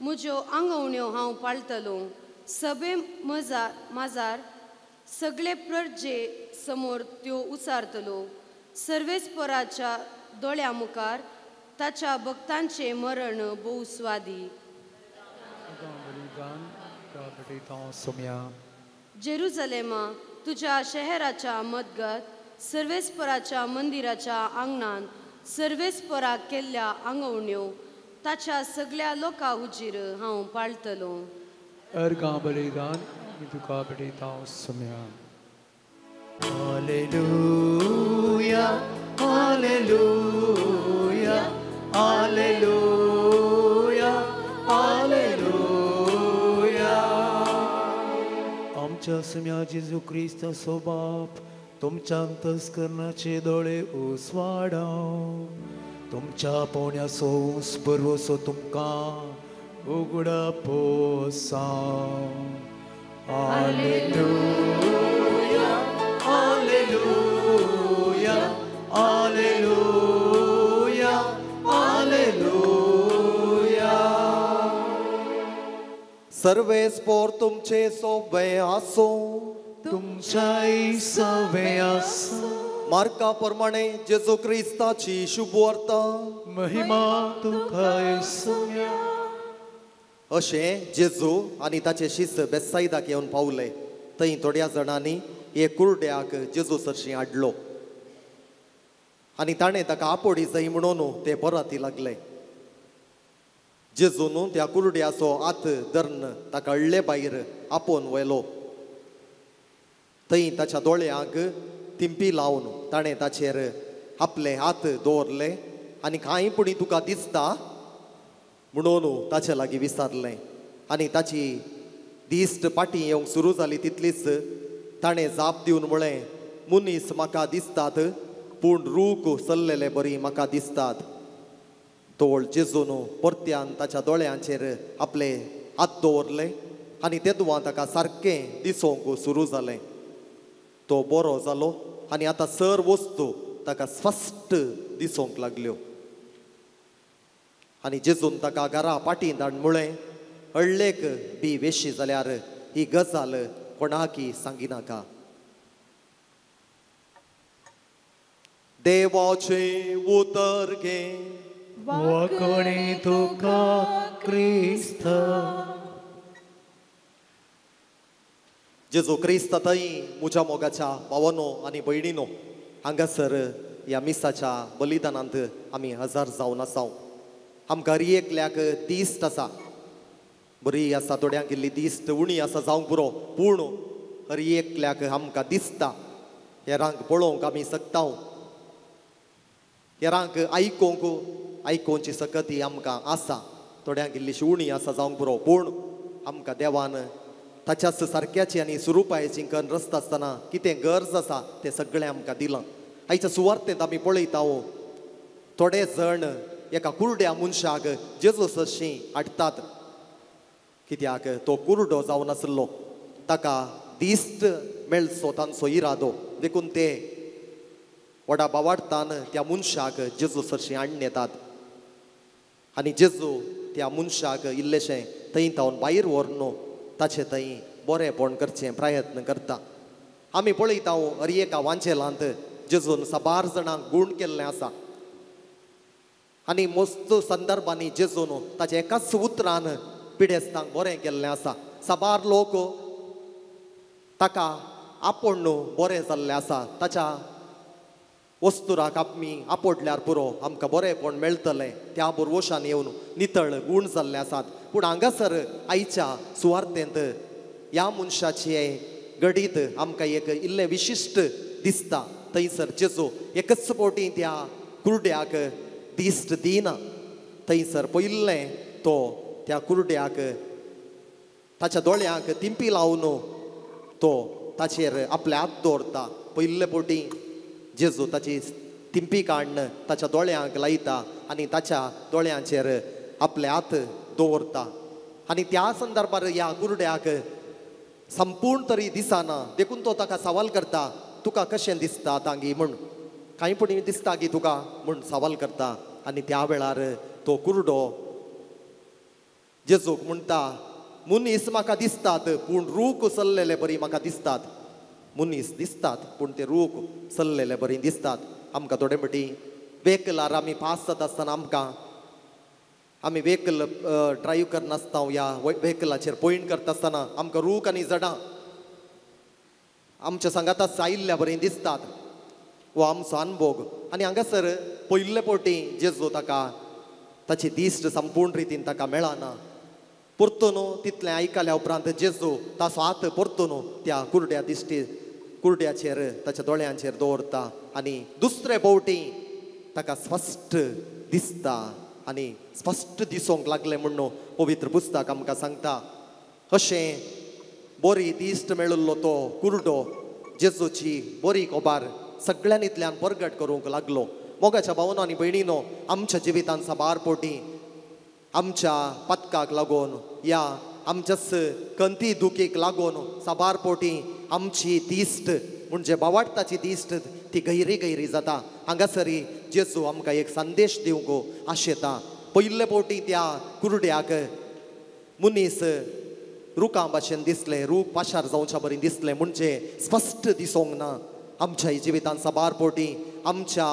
म्हज्यो आंगवण्यो हांव पाळटलो. सभे माजार सगळे प्रजे समोर त्यो उसारतलो. सर्वेस्पराच्या दोळ्या मुखार ताच्या भक्तांचे मरण भोव स्वादी. बलिदान तुका भेटयतां समिया. जेरुजलेमा, तुझ्या शहराच्या मदगत सर्वेस्पराच्या मंदिराच्या आंगणान सर्वेस्पराक केल्ल्या आंगवण्यो ताच्या सगळ्या लोकां हुजीर हांव पाळटलो. अर्गां बलिदान आमी तुका भेटयतां समिया. Hallelujah hallelujah hallelujah hallelujah. आमच्या समिया जेजू क्रिस्ताचो बाप तुमच्या अंतस्करणाचे दोळे उसवाडाव. तुमच्या पोवण्याचो उंस बरवसो तुमकां उगडपोसा. Hallelujah hallelujah hallelujah hallelujah. सर्वेस्पोर तुमचे सोबे आसो. तुमच्याय सवे आसो. मार्का प्रमाणे जेजू क्रिस्ताची शुभ वार्ता. महिमा तुका येसुया. अशें जेजू आनी ताचे शिस बेतसाइदाक येवन पावले. थंय थोड्या जाणांनी हे कुरड्याक जेजू सरशी हाडलो आनी ताणें ताका आपोडी जाय म्हणून ते बराती लागले. जेजून त्या कुरड्याचो हात धरून ताका हळ्ळे भायर आपोवन व्हेलो. थंय ताच्या दोळ्यांक तिंपी लावन ताणें ताचेर आपले हात दवरले आनी कांय पुणी तुका दिसता म्हणून ताचे लागीं विचारलें. आनी ताची दिश्ट पाटी येवंक सुरू जाली तितलीच ताणें जाप दिवन म्हळें, मनीस म्हाका दिसतात पूण रूख चल्लेले बरी म्हाका दिसतात. तोळ जेजून परत्यान ताच्या दोळ्यांचेर आपले हात दवरले आनी तेदुवां ताका सारकें दिसोंक सुरू जालें. तो बरो जालो आनी आतां सर्व वस्तू ताका स्पश्ट दिसोंक लागल्यो. आनी जेजून ताका घरा पाटी धाडून म्हळें, हळ्ळेक बी वेशी जाल्यार ही गजाल कोणाकी सांगिनाका. देवाचे उतर घे. वाकोणी तुका क्रिस्त. जेजू क्रिस्त थंय म्हज्या मोगाच्या भावानो आनी भयणीनो, हांगासर ह्या मिसाच्या बलिदानांत आमी हजर जावन आसात. आमकां हर एकल्याक दिश्ट आसा, बरी आसा, थोड्यांक इल्ली दिश्ट उणी आसा जावंक पुरो, पूण हर एकल्याक आमकां दिसता. हेरांक पळोवंक आमी शकता, हेरांक आयकोवची सकती आमकां आसा. थोड्यांक इल्लीशी उणी आसा जावंक पुरो, पूण आमकां देवान ताच्याच सारक्याची आनी स्वरुपाची कन्न रस्त आसतना कितें गरज आसा तें सगळें आमकां दिलां. आयच्या सुवार्तेंत आमी पळयता थोडे जण एका कुरड्या मनशाक जेजू सरशी हाडटात, कित्याक तो कुरडो जावन आसलो. ताका दिश्ट मेळचो तांचो इरादो देखून ते वडा बावाडतान त्या मनशाक जेजू सरशी हाडून येतात आनी जेजू त्या मनशाक इल्लेशें थंय तावन भायर व्हरून ताचे थंय बरेंपण करचें प्रयत्न करता. आमी पळयता हर एका वांचेलांत जेजून साबार जाणांक गूण केल्लें आसा आनी मस्त संदर्भांनी जेजून ताच्या एकाच उतरान पिडेस्तांक बरें केल्लें आसा. साबार लोक ताका आपोण बरें जाल्लें आसा. ताच्या वस्तुराक आमी आपडल्यार पुरो आमकां बरेंपण मेळटलें त्या बुरवोशान येवन नितळ गूण जाल्ले आसात. पूण हांगासर आयच्या सुवार्तेंत ह्या मनशाचे घडीत आमकां एक इल्लें विशिश्ट दिसता. थंयसर जेजू एकच फावटी त्या कुरड्याक दिश्ट दिना. थंयसर पयलें तो त्या कुरड्याक ताच्या दोळ्यांक तिंपी लावन तो ताचेर आपले हात दवरता. पयले फावटी जेजू ताची तिंपी काडून ताच्या दोळ्यांक लायता आनी ताच्या दोळ्यांचेर आपले हात दवरता. आनी त्या संदर्भार ह्या कुरड्याक संपूर्ण तरी दिसना देखून तो ताका सवाल करता, तुका कशें दिसता तांगी म्हूण. कांय पुणी दिसता की तुका म्हूण सवाल करता. आनी त्या वेळार तो कुरडो जेजूक म्हणटा, मनीस म्हाका दिसतात पूण रूख सल्लेले बरी म्हाका दिसतात. मनीस दिसतात पूण ते रूख सल्लेले बरी दिसतात. आमकां थोडे फावटी वेहिकलार आमी पास जाता आसतना आमी वेहिकल ड्रायव्ह करनासतना ह्या वेहिकलाचेर पॉयंट करता आसतना आमकां रूख आनी जडां आमच्या सांगाता सायिल्ल्या बरी दिसतात. हो आमचो अनुभव. आनी हांगासर पयले फावटी जेजू ताका ताची दिश्ट संपूर्ण रितीन ताका मेळना. परतून तितलें आयकल्या उपरांत जेजू ताचो हात परतून त्या कुरड्याचेर ताच्या दोळ्यांचेर दवरता आनी दुसरे फावटी ताका स्पश्ट दिसता आनी स्पश्ट दिसूंक लागलें म्हणून पवित्र पुस्तक आमकां सांगता. अशें बरी दिश्ट मेळिल्लो तो कुरडो जेजूची बरी खबर सगळ्यांनीतल्यान परगट करूंक लागलो. मोगाच्या भावनो आनी भयणीनो, आमच्या जिवितांत साबार फावटी आमच्या पत्काक लागून या आमच्याच कंती दुखीक लागून साबार फावटी आमची दिश्ट म्हणजे बावाडताची दिश्ट ती गैरी जाता. हांगासरी जेजू आमकां एक संदेश दिवंक आशेता. पयले फावटी त्या कुरड्याक मनीस रुखां भाशेन दिसलें, रूख पाशार जावच्या बरी दिसलें म्हणजे स्पश्ट दिसूंक ना. आमच्या जिवितांत साबार फावटी आमच्या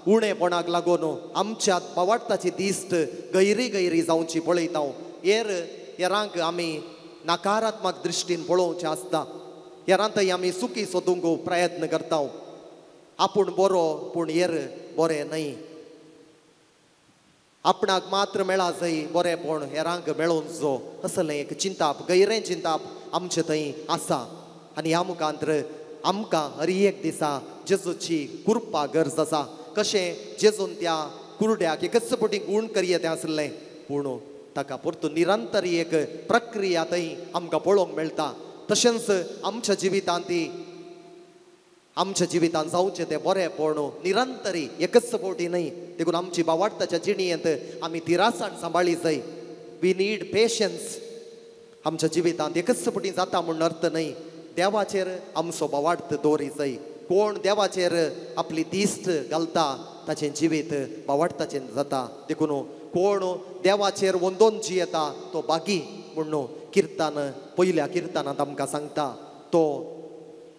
उणेपणाक लागून आमच्या बावाडताची दिश्ट गैरी जावची पळयता. हेरांक आमी नकारात्मक दृश्टीन पळोवचें आसता. हेरांतय आमी सुखी सोदूंक प्रयत्न करता. आपूण बरो पूण हेर बरें न्हय. आपणाक मात्र मेळा जंय बरेंपण हेरांक मेळोवन जो असलें एक चिंताप गैरें चिंताप आमचे थंय आसा. आनी ह्या मुखांतर आमकां हर एक दिसा जेजूची कृपा गरज आसा. कशें जेजून त्या कुरड्याक एकच फावटी गूण करियेतें आसलें पूण ताका परतून निरंतर एक प्रक्रिया थंय आमकां पळोवंक मेळटा. तशेंच आमच्या जिवितांत जावचें तें बरेंपण निरंतरी एकच फावटी न्हय. देखून आमची बावाडताच्या जिणेंत आमी तिरासाण सांबाळी जाय. We need patience. आमच्या जिवितांत एकच फावटी जाता म्हणून अर्थ न्हय. देवाचेर आमचो बावाडत दवरी जाय. कोण देवाचेर आपली दिश्ट घालता ताचें जिवीत बावाडताचें जाता. देखून कोण देवाचेर वंदोन जियेता तो बागी म्हणून किर्तन पयल्या किर्तनांत आमकां सांगता. तो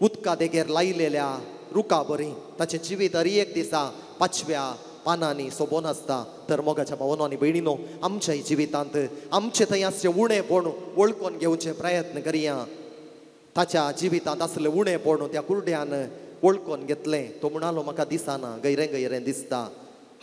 उदका देगेर लायलेल्या रुखा बरी ताचें जिवीत हर एक दिसा 5व्या पानांनी सोबोन आसता. तर मोगाच्या भावनो आनी भयणीनो, आमच्याय जिवितांत आमचे थंय आसचें उणेपण वळखून घेवचे प्रयत्न करया. ताच्या जिवितांत आसलें उणेपण त्या कुरड्यान वळखून घेतलें. तो म्हणालो म्हाका दिसना, गैरें दिसता.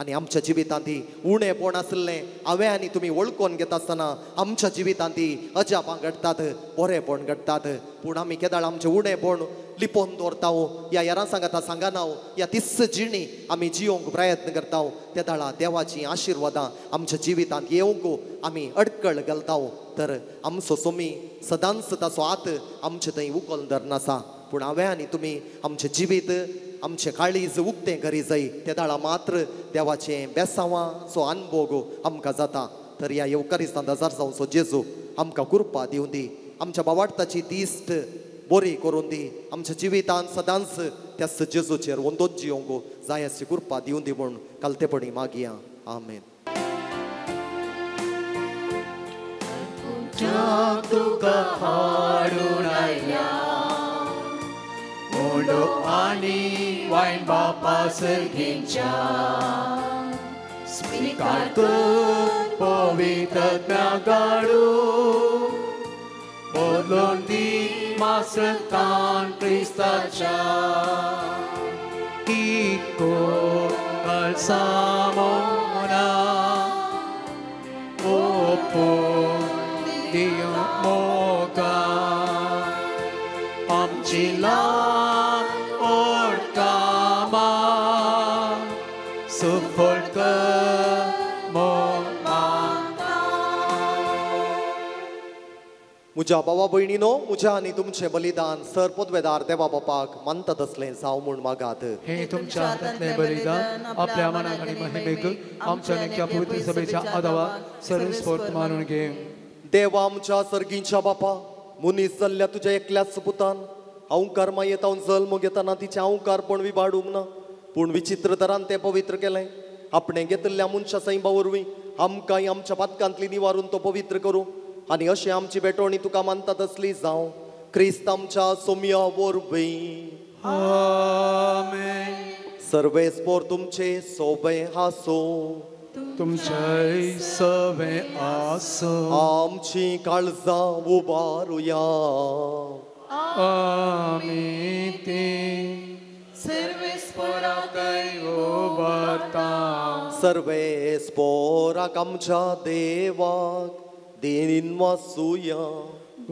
आनी आमच्या जिवितांत उणेपण आसलें हांवें आनी तुमी वळखून घेता आसतना आमच्या जिवितांत अजापां घडटात, बरेंपण घडटात. पूण आमी केदाळ आमचें उणेपण लिपोवन दवरता. ह्या यारां सांगाता सांगना ह्या तिस्स जिणी आमी जियोंक प्रयत्न करता. तेदाळा देवाची आशिर्वादां आमच्या जिवितांत येवंक आमी अडकळ घालता. तर आमचो सोमी सदांच ताचो हात आमचे थंय उखलून धरनासा. पूण हांवें आनी तुमी आमचें जिवीत आमचें काळीज उक्तें करी जाय. तेदाळा मात्र देवाचें बेसांवाचो अनुभव आमकां जाता. तर ह्या येवकारिस्तांत हजर जावचो जेजू आमकां कृपा दिवं दी. आमच्या बावाडताची दिश्ट बरी करून दी. आमच्या जिवितांत सदांच त्या जेजूचेर वंदोन जियोंगो जाय अशी कृपा दिवन दी म्हूण कालतेपणी मागया आमेन. तुका हाडून आयल्या मोडो आनी वायन बापा सर्गींच्या स्वीकार कर पवित्रता गाडू बदलून दी मास्तान क्रिस्ताच्या इको सामोना ओपो दियो मोगा आमची लाग ओळखामा सुफळ म्हज्या भावा भयणीनो म्हज्या आनी तुमचें बलिदान सर पोदवेदार देवा बापाक मानता तसलें जावं म्हूण मागात. हे तुमच्या हातांतलें बलिदान आपल्या मनाक आनी महिमेक आमच्या नित्या पवित्र सभेच्या आदाराक सर्वस्फूर्त मानून घे. देवा आमच्या सर्गींच्या बापा मुनीस जाल्ल्या तुज्या एकल्याच पुतान अवंकार मायेत हांव जल्म घेतना तिचें अवंकारपण विबाडूंक ना पूण विचित्र तरान तें पवित्र केलें. आपणें घेतिल्ल्या मनशा सैमा वरवीं आमकांय आमच्या पातकांतली निवारून तो पवित्र करूं आनी अशें आमची बेटोणी तुका मानता तसली जावं क्रिस्त आमच्या सोम्या वरवीं. आमेन. सर्वेस्पोर तुमचे सोबे हासो तुमचे सवे आसो आमची काळजां उबारुया. आमी ती सर्वेस्पोराकय उबारता. सर्वेस्पोराक आमच्या देवाक देनीन वासुया.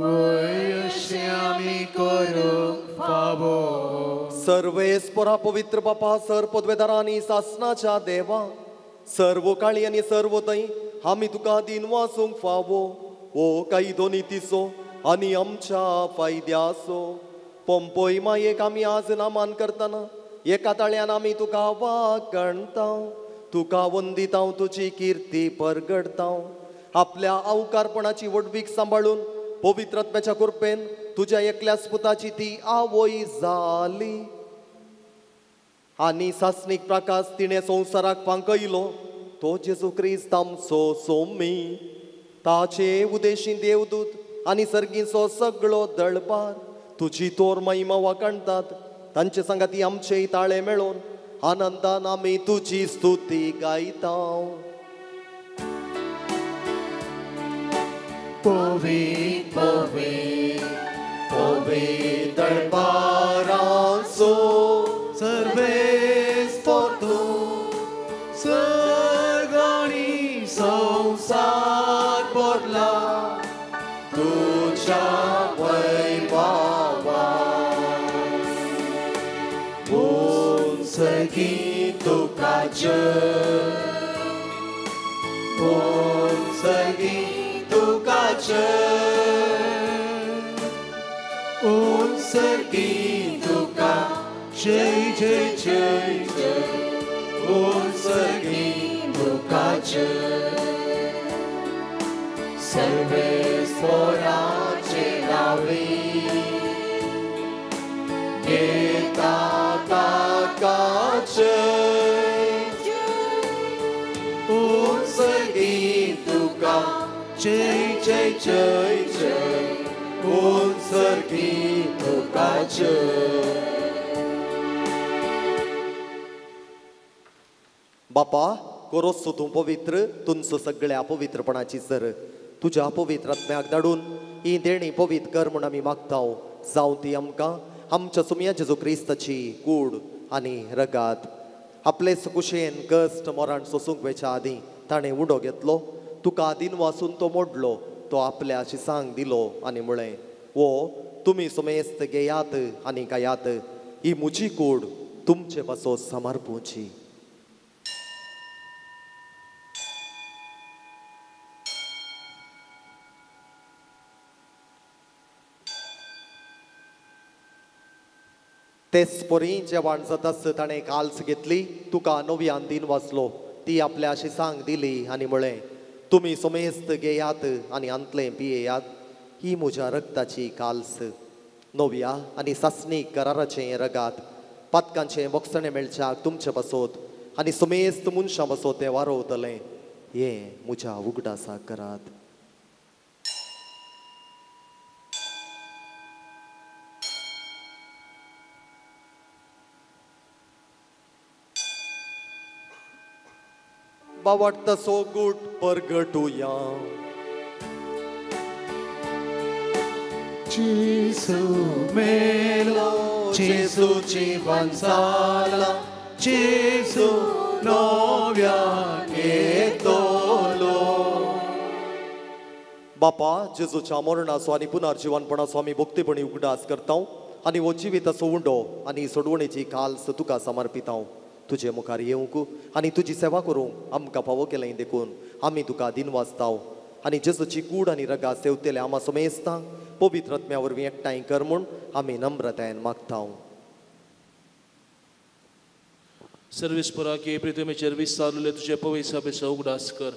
अशें आमी करूंक फावो. सर्वेस्पोरा पवित्र बापा सर पदवेदारांनी सासनाच्या देवा सर्व काळी आनी सर्व थंय आमी तुका दिन वासूंक फावो. ओ काही दोनी तिसो आनी आमच्या फायद्यासो पंपय मायेक आमी आज नामान करतना एका ताळ्यान आमी तुका वाकणता. तुका वंदिता तुजी किर्ती परगडता. आपल्या अवकारपणाची वडवीक सांबाळून पवित्रत्म्याच्या कृपेन तुज्या एकल्याच पुताची ती आवय जाली आनी सासनीक प्रकाश तिणें संवसाराक पांकयलो तो जेजू क्रिस्त आमचो सोमी. ताचे उदेशी देवदूत आनी सर्गीचो सगळो दळपार तुजी तोर महिमा वाकणतात. तांचे संगाती आमचेय ताळे मेळोन आनंदान आमी तुजी स्तुती गायता. पवित्र पवित्र पवित्र दळपारांचो सर्वेस्पोर तूं सर्ग आनी संवसार भरला तुझ्या वैभवान. सगी तुका जय सगी तुका जय सगी तुका जय जय जय जय सगी तुका जय. सर्वेस्पोराचे नावी घेता ताकाचे सगी तुका जय जय जय जय सगी तुका जय. बापा कोरोस तूं पवित्र तुमचो सगळ्या पवित्रपणाची सर तुझ्या पवित्र आत्म्याक धाडून ही देणी पवित्र कर म्हूण आमी मागताव. जावं ती आमकां आमच्या सुमया जेजू क्रिस्ताची कूड आनी रगात. आपले कुशेन कश्ट मोराण सोसूंक वेच्या आदीं ताणें उडो घेतलो. तुका दिन वासून तो मोडलो तो आपल्या शिसांक दिलो आनी म्हळें वो तुमी सुमेस्त घेयात आनी गायात. ही म्हजी कूड तुमचे पासो समर्पूची. तेच परी जेवण जातास ताणें काल्स घेतली तुका नव्यान दिन वाचलो ती आपल्या शिसांक दिली आनी म्हळें तुमी सुमेस्त घेयात आनी अंतलें पियेयात. ही म्हज्या रक्ताची काल्स नव्या आनी सासणीक कराराचें रगात. पातकांचे मोगसणे मेळच्याक तुमचे बसोत आनी सुमेस्त मनशां बसोत ते वारोवतले हे म्हज्या उगडासाक करात. बावडता सोगूट परगटुया. Gesù melo, Gesù ci vanzala, Gesù novia e dolo. बापा जेजूच्या मरणाचो आनी पुनर्जीवनपणाचो आमी भक्तीपणी उगडास करता आनी हो जिविताचो उंडो आनी सोडवणेची काल्स तुका समर्पिता. तुजे मुखार येवंक आनी तुजी सेवा करूंक आमकां फावो केलें देखून आमी तुका दिनवासता आनी जेजूची कूड आनी रगा सेवतेले आमा समेस्तां पवित्र आत्म्या वरवीं एकठांय कर म्हूण आमी नम्रतायेन मागता. सर्वेस्पराक हे प्रितमेचेर विस्तारलेले तुजे पवित्र सभेचो उगडास कर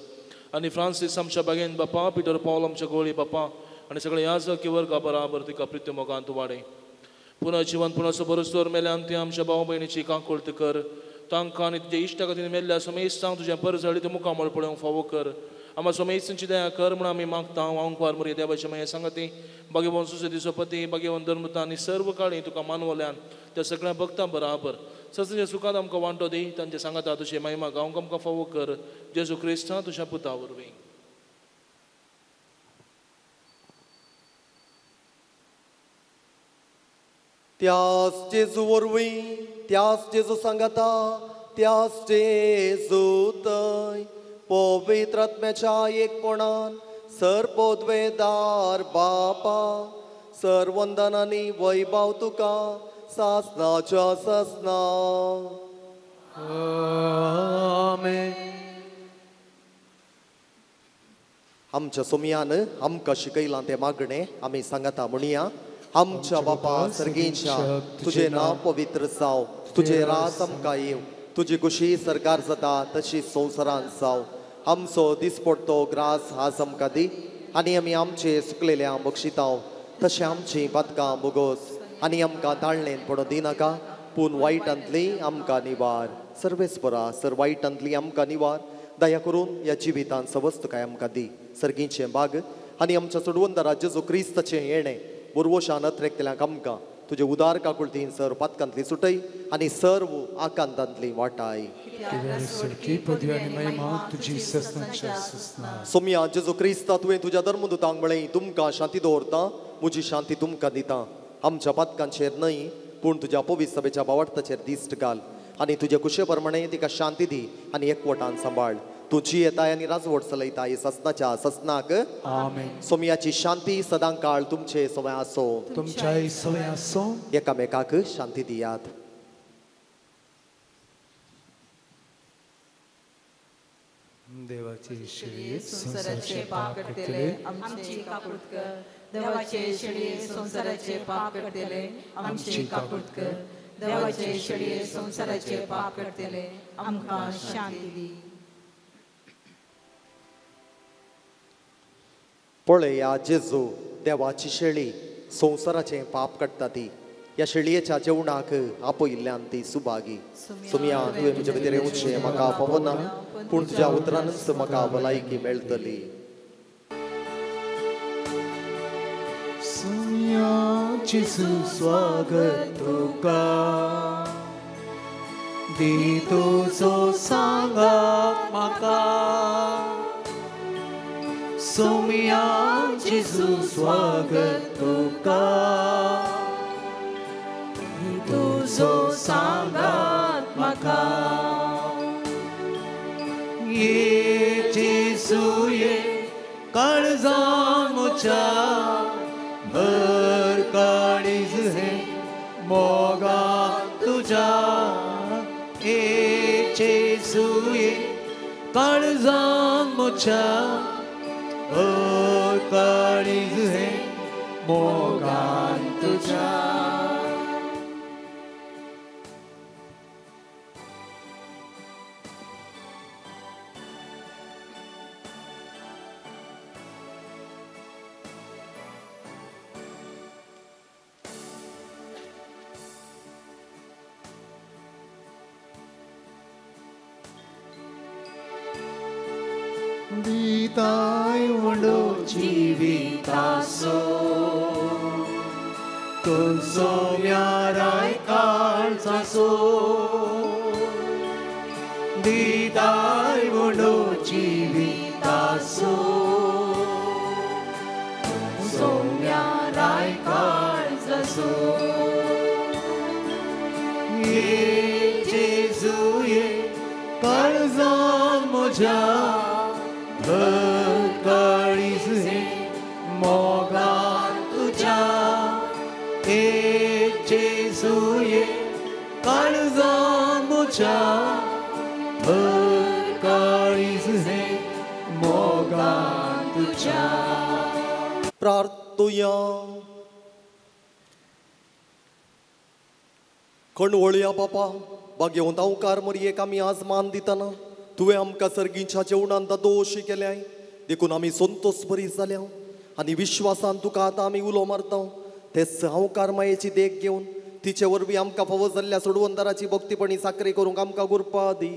आनी फ्रांसीस आमच्या बागेन बापा, पिटर पॉल आमच्या गोळी बापा आनी सगळे याजक वर्गा बराबर तिका प्रितमोगांत वाडय. पुनर्जीवनपणाचो बरोसोर मेल्यान ते आमच्या भाव भयणीची कांकोळट कर. तांकां आनी तुजे इश्टा खातीर मेल्ल्या समेस्तांक तुजें परजळी ते मुखामळ पळोवंक फावो कर. आम्हा समेस्तांची दया कर म्हूण आमी मागता. वांगवार मरे देवाचे माये सांगती भाग्यवन सुसेतीचो पती भाग्यवन धर्मता आनी सर्व काळी तुका मानवल्यान त्या सगळ्या भक्तां बराबर सत्याच्या सुखांत आमकां वांटो दी. तांचे सांगता तुजे महिमा गावंक आमकां फावो कर. जेजू क्रिस्तां तुज्या पुता वरवीं. त्याच जेजू वरवीं, त्याच जेजू सांगता, त्याच जेजू थंय पवित्र आत्म्याच्या एकपणान सर्पोद्वेदार बापा सर्वंदनांनी वैभव तुका सासनाच्या ससना. आमेन. आमच्या सोमयान आमकां शिकयलां तें मागणें आमी सांगता म्हणया. आमच्या बापा सर्गेच्या तुझे नांव पवित्र जाव. तुझे रास आमकां येव. तुजी कुशी सरकार जाता तशी संवसारांत जाव. आमचो दिसपडटो ग्रास आज आमकां दी आनी आमी आमचे सुकलेल्या बक्षिता तशें आमची पातकां बोगोस आनी आमकां ताळणेन पडूं दिनाका पूण वायटांतली आमकां निवार. सर्वेस्परा सर वायटांतली आमकां निवार. दया करून ह्या जिवितांत सवस्त काय आमकां दी. सर्गीचें बाग आनी आमच्या सोडवंदरा जेजू क्रिस्ताचें येणें बुरवोशान नत्रेकतल्यांक आमकां तुजे उदार काकुळतीन सर पातकांतली सुटय आनी सर्व आकांतांतली वाटाय. सोम्या जेजू क्रिस्ता तुवें तुज्या धर्मदुतांक म्हळें तुमकां शांती दवरता, म्हजी शांती तुमकां दिता. आमच्या पातकांचेर न्हय पूण तुज्या पवित्र सभेच्या बावडताचेर दिश्ट घाल आनी तुजे कुशे प्रमाणे तिका शांती दी आनी एकवटान सांबाळ. तुझी येताय आनी राजवट चलयताय ससनाच्या ससनाक. आमेन. सोम्याची शांती सदां काळ तुमचे सवय आसो. तुमच्याय सवय आसो. एकामेकाक शांती दियात. देवाची शिडी संसाराचे पाप करतेले आमची काकुळट कर. देवाचे शिडी संसाराचे पाप करतेले आमची काकुळट कर. देवाचे शिडी संसाराचे पाप करतेले आमकां शांती दी. पळया जेजू देवाची शेळी संवसाराचें पाप काडटा ती. ह्या शेळयेच्या जेवणाक आपयिल्ल्यान ती सुभागी. सुमया तुवें म्हजे भितर येवचें म्हाका पवना पूण तुज्या उतरानच म्हाका भलायकी मेळटली. सोम्या जेजू स्वागत तुका दी तुजो सांगाक म्हाका. सोम्या जेजू स्वागत तुका दी तुजो सांगात म्हाका. ये जेजू ये काळजां म्हज्या भर काळीज हे मोगान तुज्या. ये जेजू ये काळजां म्हज्या भर काळीज हे मोगान तुज्या. दिताय म्हणो जिविताचो तुझो म्याराय काळजाचो दिताय म्हणो जिविताचो तुझो म्याराय काळजाचो ये जेजू ये काळजान म्हज्या काळीज हे मोगान तुझ्या ए जेजू ये काळजान म्हज्या काळीज हे मोगान तुझ्या प्रार्थुया कणवळया बापा बागेवंत अवकार मरयेक आमी आज मान दितना तुवें आमकां सर्गीच्या जेवणांत दोशी केल्याय देखून आमी संतोष बरी जाल्या आनी विश्वासान तुका आतां आमी उलो मारता तेच अवकार मायेची देख घेवन तिचे वरवीं आमकां फावो जाल्ल्या सोडवंदाराची भक्तीपणी साखरी करूंक आमकां गुरपा दी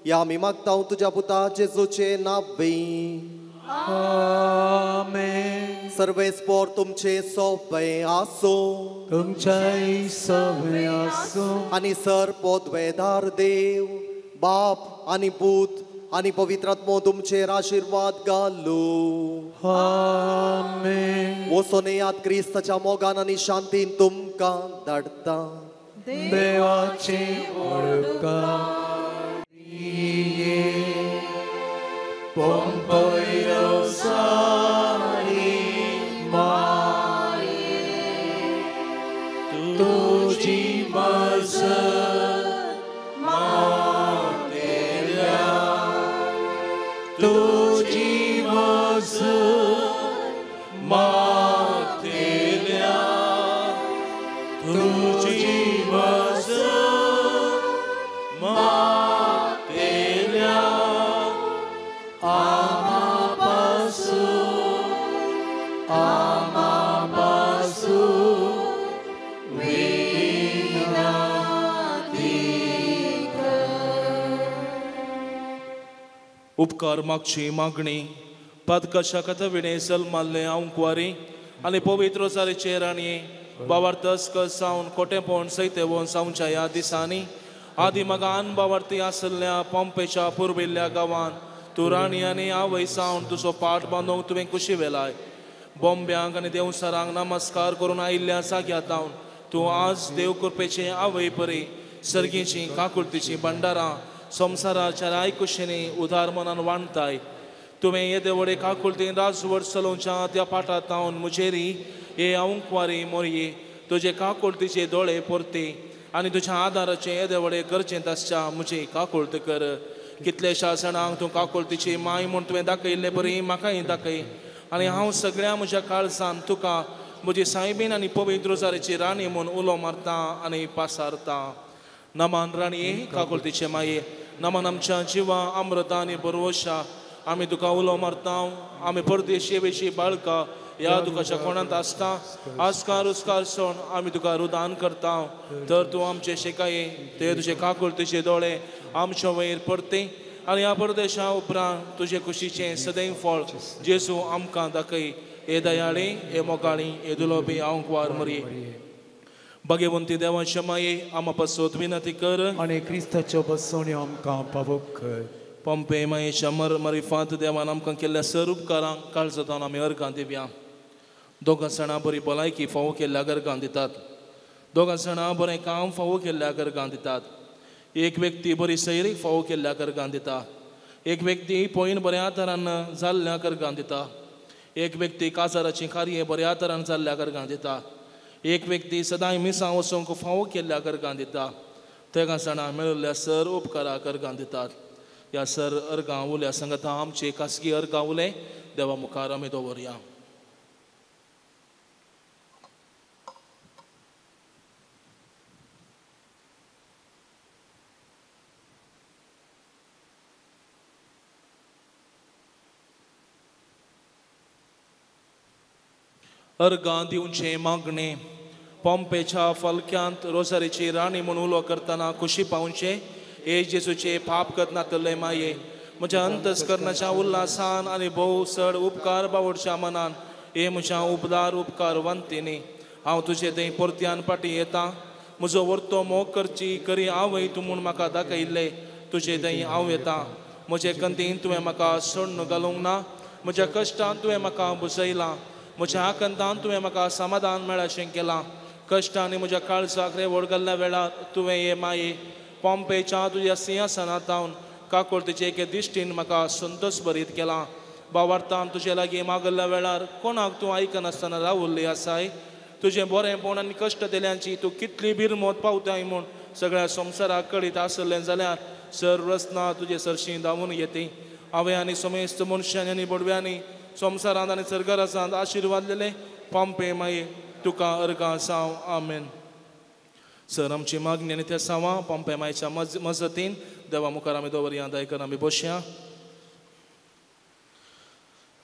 या आमी मागता तुज्या पुता जेजूचे नांवें आमेन सर्वेस्पोर तुमचे सोबे आसो तुमचे सोबे आसो आनी सर्पोद्वेदार देव बाप आनी पूत आनी पवित्रात्मो तुमचेर आशीर्वाद घालू आमेन वचून येयात क्रिस्ताच्या मोगान आनी शांतीन तुमकां धाडटा देवाचे उपकार Pompoirosa Marie, tuji masa materia, tuji masa materia, tuji masa materia. उपकार मागची मागणी पद कशा कथ विणेसल माल्ले आंकवारी आनी पवित्र सारेचे राणी बावार्थस सावन कोटेपण सैतेवोन सावच्या ह्या दिसांनी आदी मगान बावार्थी आसल्या पंपेच्या पुर्विल्ल्या गांवांत तूं राणी आनी आवय सावन तुजो पाठ बांदूंक तुवें कुशी वेलाय बॉम्ब्यांक आनी देवसरांक नमस्कार करून आयिल्ल्या जाग्यातावन तूं आज देव कृपेचे आवय परी सर्गीची काकुळतीची भंडारां संवसाराच्या रायकुशींनी उदार मनान वांडताय तुवें येदे वडे काकुळतीन राजवट चलोवच्या त्या पाठांत तावन मुजेरी हे अंकवारी मोरये तुजे काकुळतीचे दोळे परते आनी तुज्या आदाराचे येदे वडे गरजेंत आसच्या म्हजी काकुळत कर कितलेशा जाणांक तूं काकुळतीची माय म्हूण तुवें दाखयल्ले बरी म्हाकाय दाखय आनी हांव सगळ्या म्हज्या काळजान तुका म्हजी सायबीन आनी पवित्र जारेची राणी म्हूण उलो मारता आनी पासारता नमान राणये काकुळतीचे माये नमान आमच्या जिवा अमृता आनी बरवशा आमी तुका उलो मारता आमी परदेशी वेशी बाळका ह्या दुखाच्या कोणांत आसता आस्कार उस्कार सोण आमी तुका रुदान करता तर तूं आमचे शेकाये ते तुजे काकुळतीचे दोळे आमच्या वयर पडते आनी ह्या परदेशा उपरांत तुजे कुशीचें सदैव फळ जेजू आमकां दाखय हे दयाळे हे मोगाळी हे दुलोबी आंकवार मरी भगवंती देवाचे माये आमा पासोत विनंती कर आनी क्रिस्ताच्यो बसोण्यो आमकां पावूक कर पंपे मायेच्या मरिफांत देवान आमकां केल्ल्या सर उपकारांक काळजांत आमी अर्गां दिवया दोगां जाणां बरी भलायकी फावो केल्ल्या गर्गां दितात दोगां जाणां बरें काम फावो केल्ल्या गर्गां दितात एक व्यक्ती बरी सैरी फावो केल्ल्या गर्गां दिता एक व्यक्ती पयन बऱ्या तरान जाल्ल्या गर्गां दिता एक व्यक्ती काजाराची कार्य बऱ्या तरान जाल्ल्या गर्गां दिता एक व्यक्ती सदांय मिसां वचूंक फावो केल्ल्या गर्गां दिता तेगा जाणां मेळिल्ल्या सर उपकाराक अर्गां दितात ह्या सर अर्गां उल्या सांगता आमचे खासगी अर्गां उले देवा मुखार आमी दवरया अर्गां दिवचे मागणे पंपेच्या फलक्यांत रोजारीची राणी म्हूण उलो करतना खुशी पावचे हे जेजूचे पाप करनातले माये म्हज्या अंतस्करणाच्या उल्हासान आनी भोव चड उपकार बावडच्या मनान हे म्हज्या उपदार उपकार वंतीनी हांव तुजे थंय परत्यान फाटीं येता म्हजो वर्तो मोग करची करी आवय तूं म्हूण म्हाका दाखयल्ले तुजे थंय हांव येता म्हजे कंतीन तुवें म्हाका सोडून घालूंक ना म्हज्या कश्टान तुवें म्हाका बुजयलां म्हज्या आकंतान तुवें म्हाका समाधान मेळशें केलां कश्ट आनी म्हज्या काळजाक रेवड घाल्ल्या वेळार तुवें हे माये पॉम्पेच्या तुज्या सिंहासनांत रावन काकुळतीचे एके दिश्टीन म्हाका संतोश भरीत केला भावार्थान तुजे लागीं मागल्ल्या वेळार कोणाक तूं आयकनासतना रावल्ली आसाय तुजें बरेंपण आनी कश्ट दिल्यांची तूं कितली बिरमोत पावताय म्हूण सगळ्या संवसाराक कळीत आसलें जाल्यार सर्वस्ना तुजे सरशीं धांवून येते हांवें आनी समेस्त मनशांनी आनी बडव्यांनी संवसारांत आनी सर्गरासांत आशिर्वाद दिले पॉम्पे माये तुका अर्गां जावं आमेन सर आमची मागणी आनी त्या सावां पॉम्पे मायेच्या मजतीन देवा मुखार आमी दवरया दयकर आमी बसया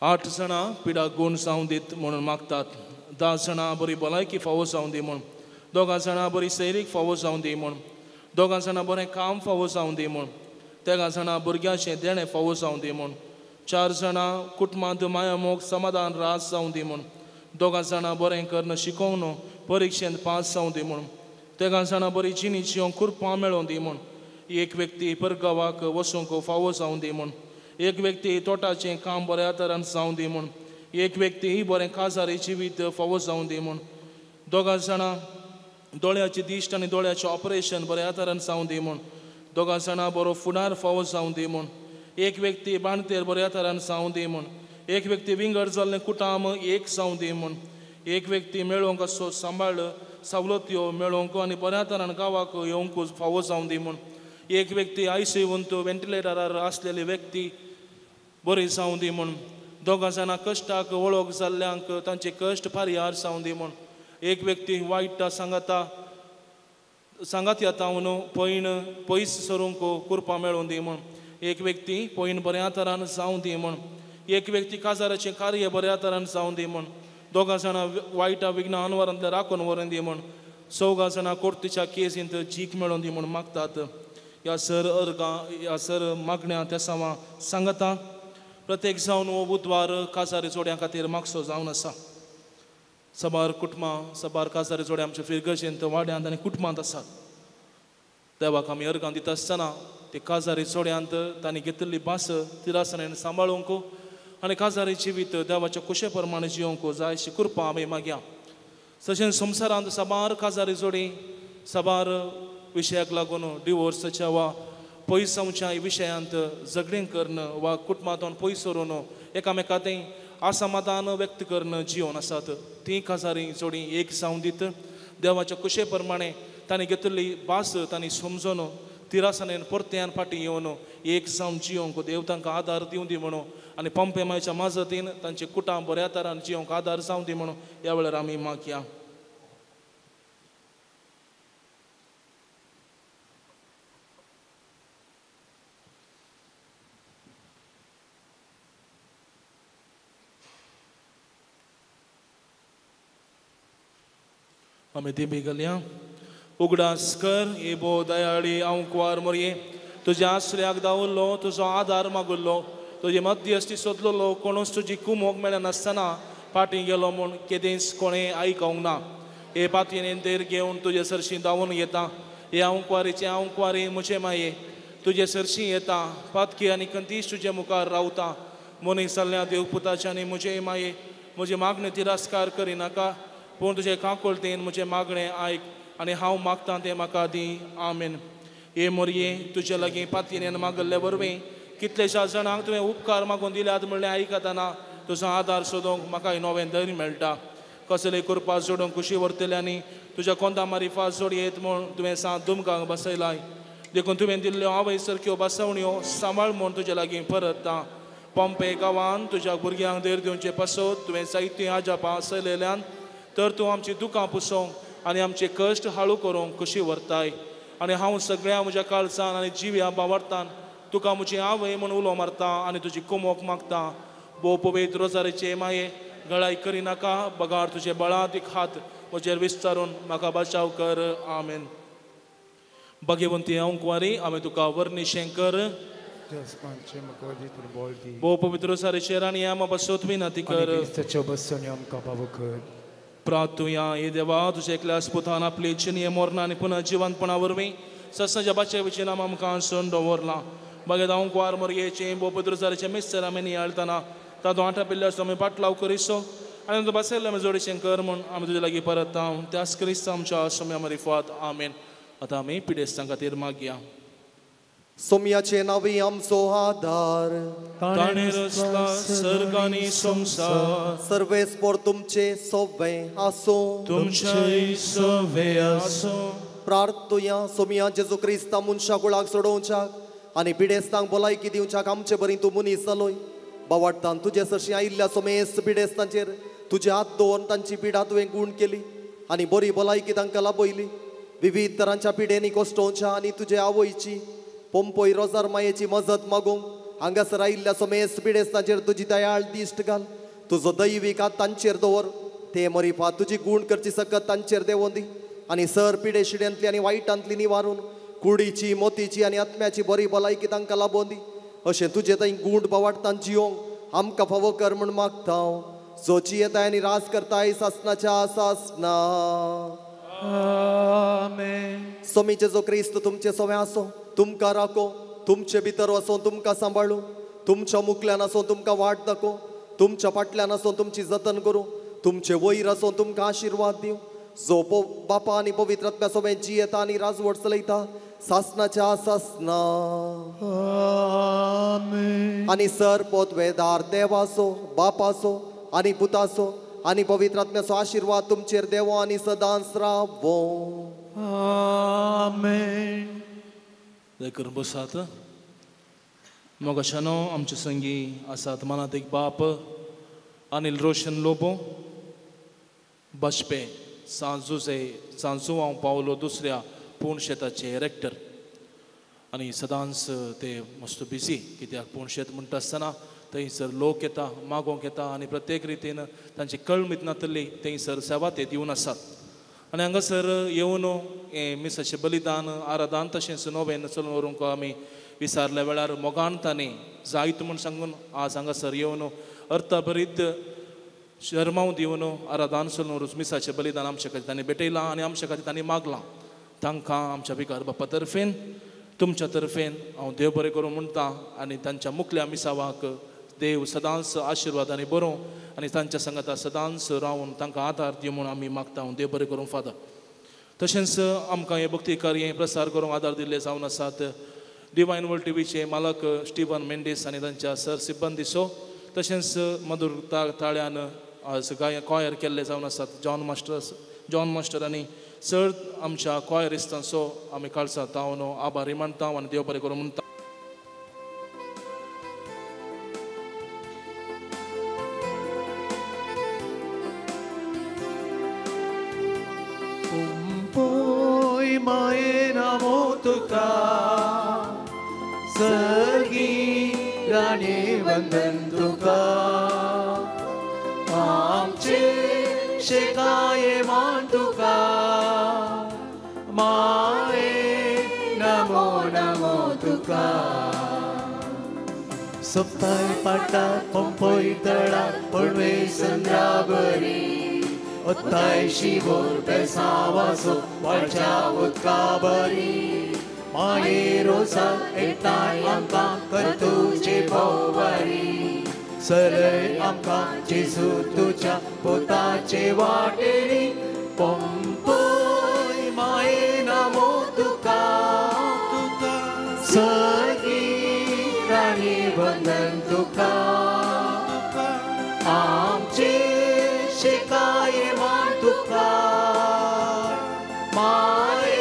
8 जाणां पिडाक गूण जावं दीत म्हणून मागतात 10 जाणां बरी भलायकी फावो जावं दी म्हूण 2 जाणां बरी सैरीक फावो जावं दी म्हूण 2 जाणां बरें काम फावो जावं दी म्हूण 3 जाणां भुरग्याचें देणें फावो जावं दी म्हूण 4 जाणां कुटुंबांत माया मोग समाधान रास जावं दी म्हूण 2 जाणां बरें करून शिकोवन परिक्षेंत पास जावं दी म्हूण 3 जाणां बरी जिणी जिवंक कुरपां मेळोवन दी म्हूण एक व्यक्ती परगांवाक वचूंक फावो जावं दी म्हूण एक व्यक्ती तोटाचें काम बऱ्या तरान जावं दी म्हूण एक व्यक्ती बरें काजारी जिवीत फावो जावं दी म्हूण 2 जाणां दोळ्याची दिश्ट आनी दोळ्याचें ऑपरेशन बऱ्या तरान जावं दी म्हूण 2 जाणां बरो फुडार फावो जावं दी म्हूण एक व्यक्ती बाणतेर बऱ्या तरान जावं दी म्हूण एक व्यक्ती विंगड जाल्लें कुटाम एक जावं दी म्हूण एक व्यक्ती मेळोवंक असो सांबाळ सवलत्यो मेळोवंक आनी बऱ्या तरान गांवाक येवंक फावो जावं दी म्हूण एक व्यक्ती आयसीयूंत वेंटिलेटरार आसलेली व्यक्ती बरी जावं दी म्हूण 2 जाणां कश्टाक वळख जाल्ल्यांक तांचे कश्ट फारियार जावं दी म्हूण एक व्यक्ती वायट सांगात्यातावन पयस सरूंक कुरपां मेळोवन दी म्हूण एक व्यक्ती पयन बऱ्या तरान जावं दी म्हूण एक व्यक्ती काजाराचें कार्य बऱ्या तरान जावं दी म्हूण 2 जाणां वायटा विघ्ना अनवरांतले राखून व्हरून दी म्हूण 4 जाणां कोर्टीच्या केसींत जीक मेळोवन दी म्हूण मागतात ह्या सर मागण्या त्या सावां सांगता प्रत्येक जावन हो बुधवार काजारी जोड्यां खातीर मागसो जावन आसा सबार कुटुंबां सबार काजारी जोड्या आमच्या फिरगशेंत वाड्यांत आनी कुटुंबांत आसात देवाक आमी अर्गां दिता आसतना ते काजारी जोड्यांत तांणी घेतिल्ली भास तिरासनान सांबाळूंक आनी काजारी जिवीत देवाच्या कुशे प्रमाणे जिवंक जाय अशी कृपा आमी मागया तशें संवसारांत सबार काजारी जोडी सबार विशयाक लागून डिवोर्साच्या वा पयस जावच्या विशयांत झगडीं करून वा कुटुंबांतून पयस सरून एकामेका थंय असमाधान व्यक्त करून जिवन आसात ती काजारी जोडी एक जावं दीत देवाच्या कुशे प्रमाणे तांणी घेतिल्ली भास तांणी समजून तिरासनेन परत्यान फाटीं येवन एक जावन जिवंक देव तांकां आदार दिवं दी म्हणून आनी पॉम्पे मायेच्या माजतीन तांचे कुटांब बऱ्या तरान जिवंक आदार जावं दी म्हणून ह्या वेळार आमी मागया आमी दिबी घालया उगडास कर येबो दयाळी आंवकवार मरये तुज्या आश्रयाक दावल्लो तुजो आदार मागुल्लो तुजे मध्यस्थी सोदलो कोणूच तुजी कुमोग मेळनासतना फाटीं गेलो म्हूण केदेंच कोणें आयकूंक ना हे पातयेन देर घेवन तुजे सरशीं धांवून येता हे आंवकवारीचे आंवकवारी म्हजे माये तुजे सरशीं येता पातकी आनी कंतीश तुजे मुखार रावता मनीस जाल्ल्या देवपुताचे आनी म्हजे माये म्हजे मागणे तिरस्कार करिनाका पूण तुजे काकुळतेन म्हजें मागणें आयक आनी हांव मागतां तें म्हाका दी आमेन हे मोरये तुजे लागीं पातयेन मागल्ले वरवीं कितलेशा जाणांक तुवें उपकार मागून दिल्यात म्हणलें आयकतना तुजो आदार सोदूंक म्हाका नवें धैर्य मेळटा कसलेय कृपा जोडूंक खुशी व्हरतल्यांनी तुज्या कोंता मारी फास जोडयेत म्हूण तुवें सांत दुमकांक बसयलाय देखून तुवें दिल्ल्यो आवय सारक्यो बसवण्यो सांबाळ म्हूण तुजे लागीं परतता पॉम्पे गांवांत तुज्या भुरग्यांक धैर्य दिवचें पासत तुवें जायतीं आजापां सयलेल्यान तर तूं आमची दुकां पुसोवंक आनी आमचे कश्ट हाळू करूंक खुशी व्हरताय आनी हांव सगळ्या म्हज्या काळजान आनी जिव्या बावरतान तुका म्हजी आवय म्हूण उलो मारता आनी तुजी कुमोक मागता भोव पवित्र रोजारेचे माये गळाय करिनाका बगार तुजे बळांतीक हात म्हजेर विस्तारून म्हाका बचाव कर आमेन भगवंती आंवकवारी आमी तुका वर्णिशें कर आसमानचे म्हाका भितर बोल दी भोव पवित्र सारे शहरांनी आम्हा बसोत विनंती कर क्रिस्ताच्या बसोनी आमकां बाबा कर प्रार्थुया हे देवा तुझे एकल्या अस्पुतान आपली इच्छनीय मोरना आनी पुन्हा जिवंतपणा वरवीं सस्नाच्या बाचे विशीं आमकां सोन दवरला मागीर हांव कुवार मोरयेचें भोव पवित्र सारेचें मिस्तर आमी नियाळतना तातूं आठा पिल्ल्यार आमी पाटलाव करिसो आनी तूं बसयल्लें आमी जोडीचें कर म्हूण आमी तुजे लागीं परत हांव त्याच क्रिस्त आमच्या सोम्या मरिफात आमेन आतां आमी पिडेस्तां खातीर मागया सोम्याचे नावी आमचो आधार ताणें रचला सर्ग आनी संवसार सर्वेस्पर तुमचे सोवे आसूं तुमचेय सवे आसूं प्रार्थुया सोम्या जेजू क्रिस्ता मनशा कुळाक सोडोवच्याक आनी पिडेस्तांक भलायकी दिवच्याक आमचे बरी तूं मनीस जालोय बावाडटान तुजे सरशी आयिल्ल्या सोमेस्त पिडेस्तांचेर तुजे हात दवरून तांची पिडा तुवें गूण केली आनी बरी भलायकी तांकां लाभयली विविध तरांच्या पिडेनी कोश्टोवच्या आनी तुजे आवयची पंपोय रोजार मायेची मजत मागूंक हांगासर आयिल्ल्या सोमेस्त पिडेस्तांचेर तुजी दयाळ दिश्ट घाल तुजो दैवीक हात तांचेर दवर ते मरिफा तुजी गूण करची सकत तांचेर देंवोन दी आनी सर पिडे शिड्यांतली आनी वायटांतली निवारून कुडीची मोतीची आनी आत्म्याची बरी भलायकी तांकां लाभोवन दी अशें तुजे थंय गूण बावाडटान जियोंक आमकां फावो कर म्हूण मागता हांव जोची येताय आनी रास करताय सासनाच्या सासना आमेन सोमीचे जो क्रिस्त तुमचे सवे आसो तुमकां राखो तुमचे भितर वचोन तुमकां सांबाळू तुमच्या मुखल्यान आसोन तुमकां वाट दाखो तुमच्या फाटल्यान आसोन तुमची जतन करूं तुमचे वयर आसोन तुमकां आशिर्वाद दिवं जो बापा आनी पवित्र आत्म्या सोबे जियेता आनी राजवट चलयता सासनाच्या सासना आमेन आनी सर पोतवेदार देवासो बापासो आनी पुतासो आनी पवित्र आत्म्याचो आशिर्वाद तुमचेर देवो आनी सदांच रावो आमेन देखून बसात मग अशानो आमचे संगी आसात मनात एक बाप अनिल रोशन लोबो बशपे सांजू हांव पावलो दुसऱ्या पूण शेताचे रेक्टर आनी सदांच ते मस्त बिजी कित्याक पूण शेत म्हणटा आसतना थंयसर लोक येता मागोवंक येता आनी प्रत्येक रितीन तांची कळमीत नातली थंयसर सेवा ते दिवन आसात आनी हांगासर येवन हें मिसाचें बलिदान आराधन तशेंच नोवेन चलून व्हरूंक आमी विचारल्या वेळार मोगान तांणी जायत म्हूण सांगून आज हांगासर येवन अर्थभरीत शर्माव दिवन आराधन चलून व्हरूंक मिसाचें बलिदान आमचे खातीर तांणी भेटयलां आनी आमचे खातीर तांणी मागलां तांकां आमच्या विकार बापा तर्फेन तुमच्या तर्फेन हांव देव बरें करूं म्हणटा आनी तांच्या मुखल्या मिसावाक देव सदांच आशिर्वाद आनी बरो आनी तांच्या संगता सदांच रावन तांकां आदार दिवं म्हूण आमी मागता हांव देव बरें करूं फादर तशेंच आमकां हें भक्ती कार्य प्रसार करूंक आदार दिल्ले जावन आसात डिवायन वर्ल्ड टीव्हीचे मालक स्टीवन मेंडीस आनी तांच्या सर सिब्बंदीसो तशेंच मधुर ताळ्यान आज कॉयर केल्ले जावन आसात जॉन मास्टर आनी चड आमच्या कॉयरिस्तांचो आमी काळसा तावन आभारी मानता आनी देव बरें करूं म्हणटा Poi mai namo tuka Sargi rani vandan tuka Amche shekaye man tuka Mae namo namo tuka Saptai pata pompoi tala polve sandrabari Ottai shivor pesavaso valcha utkabari Mae rosa etai amka kartuche povari Sarai amka Jesu tuja potache vateri Pompoi mae namo tuka Sargi rani vandan tuka Amche shekaye man tuka Mae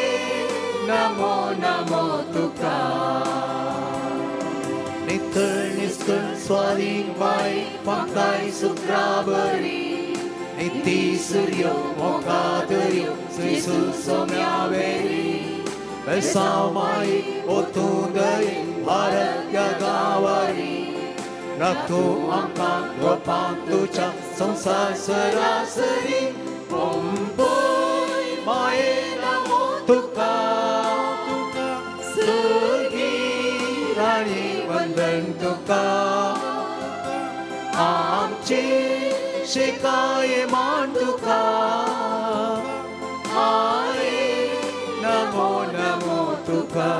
namo namo tuka Niskul swaling mai pakai sukrabari Niti suryo mokadaryo Jesus somyaveri Besamai otundai bharat yagavari Rakho angkang gopang tuja sangsar sarasari Pompoi mae namo tuka Sargi rani तुका आमचे शिकाये मान तुका आये नमो नमो तुका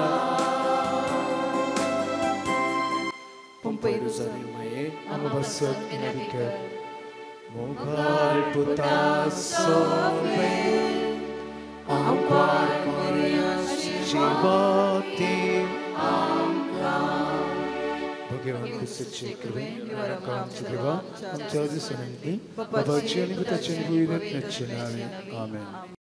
Pompeiruzanimae amabasot inabika Mogal puta sobe Amkwar Maria Shivati Bhagavan kusacce krve Nivarakam chukriva Amchadi sananti Babachani vutachani vuidat nachanami Amen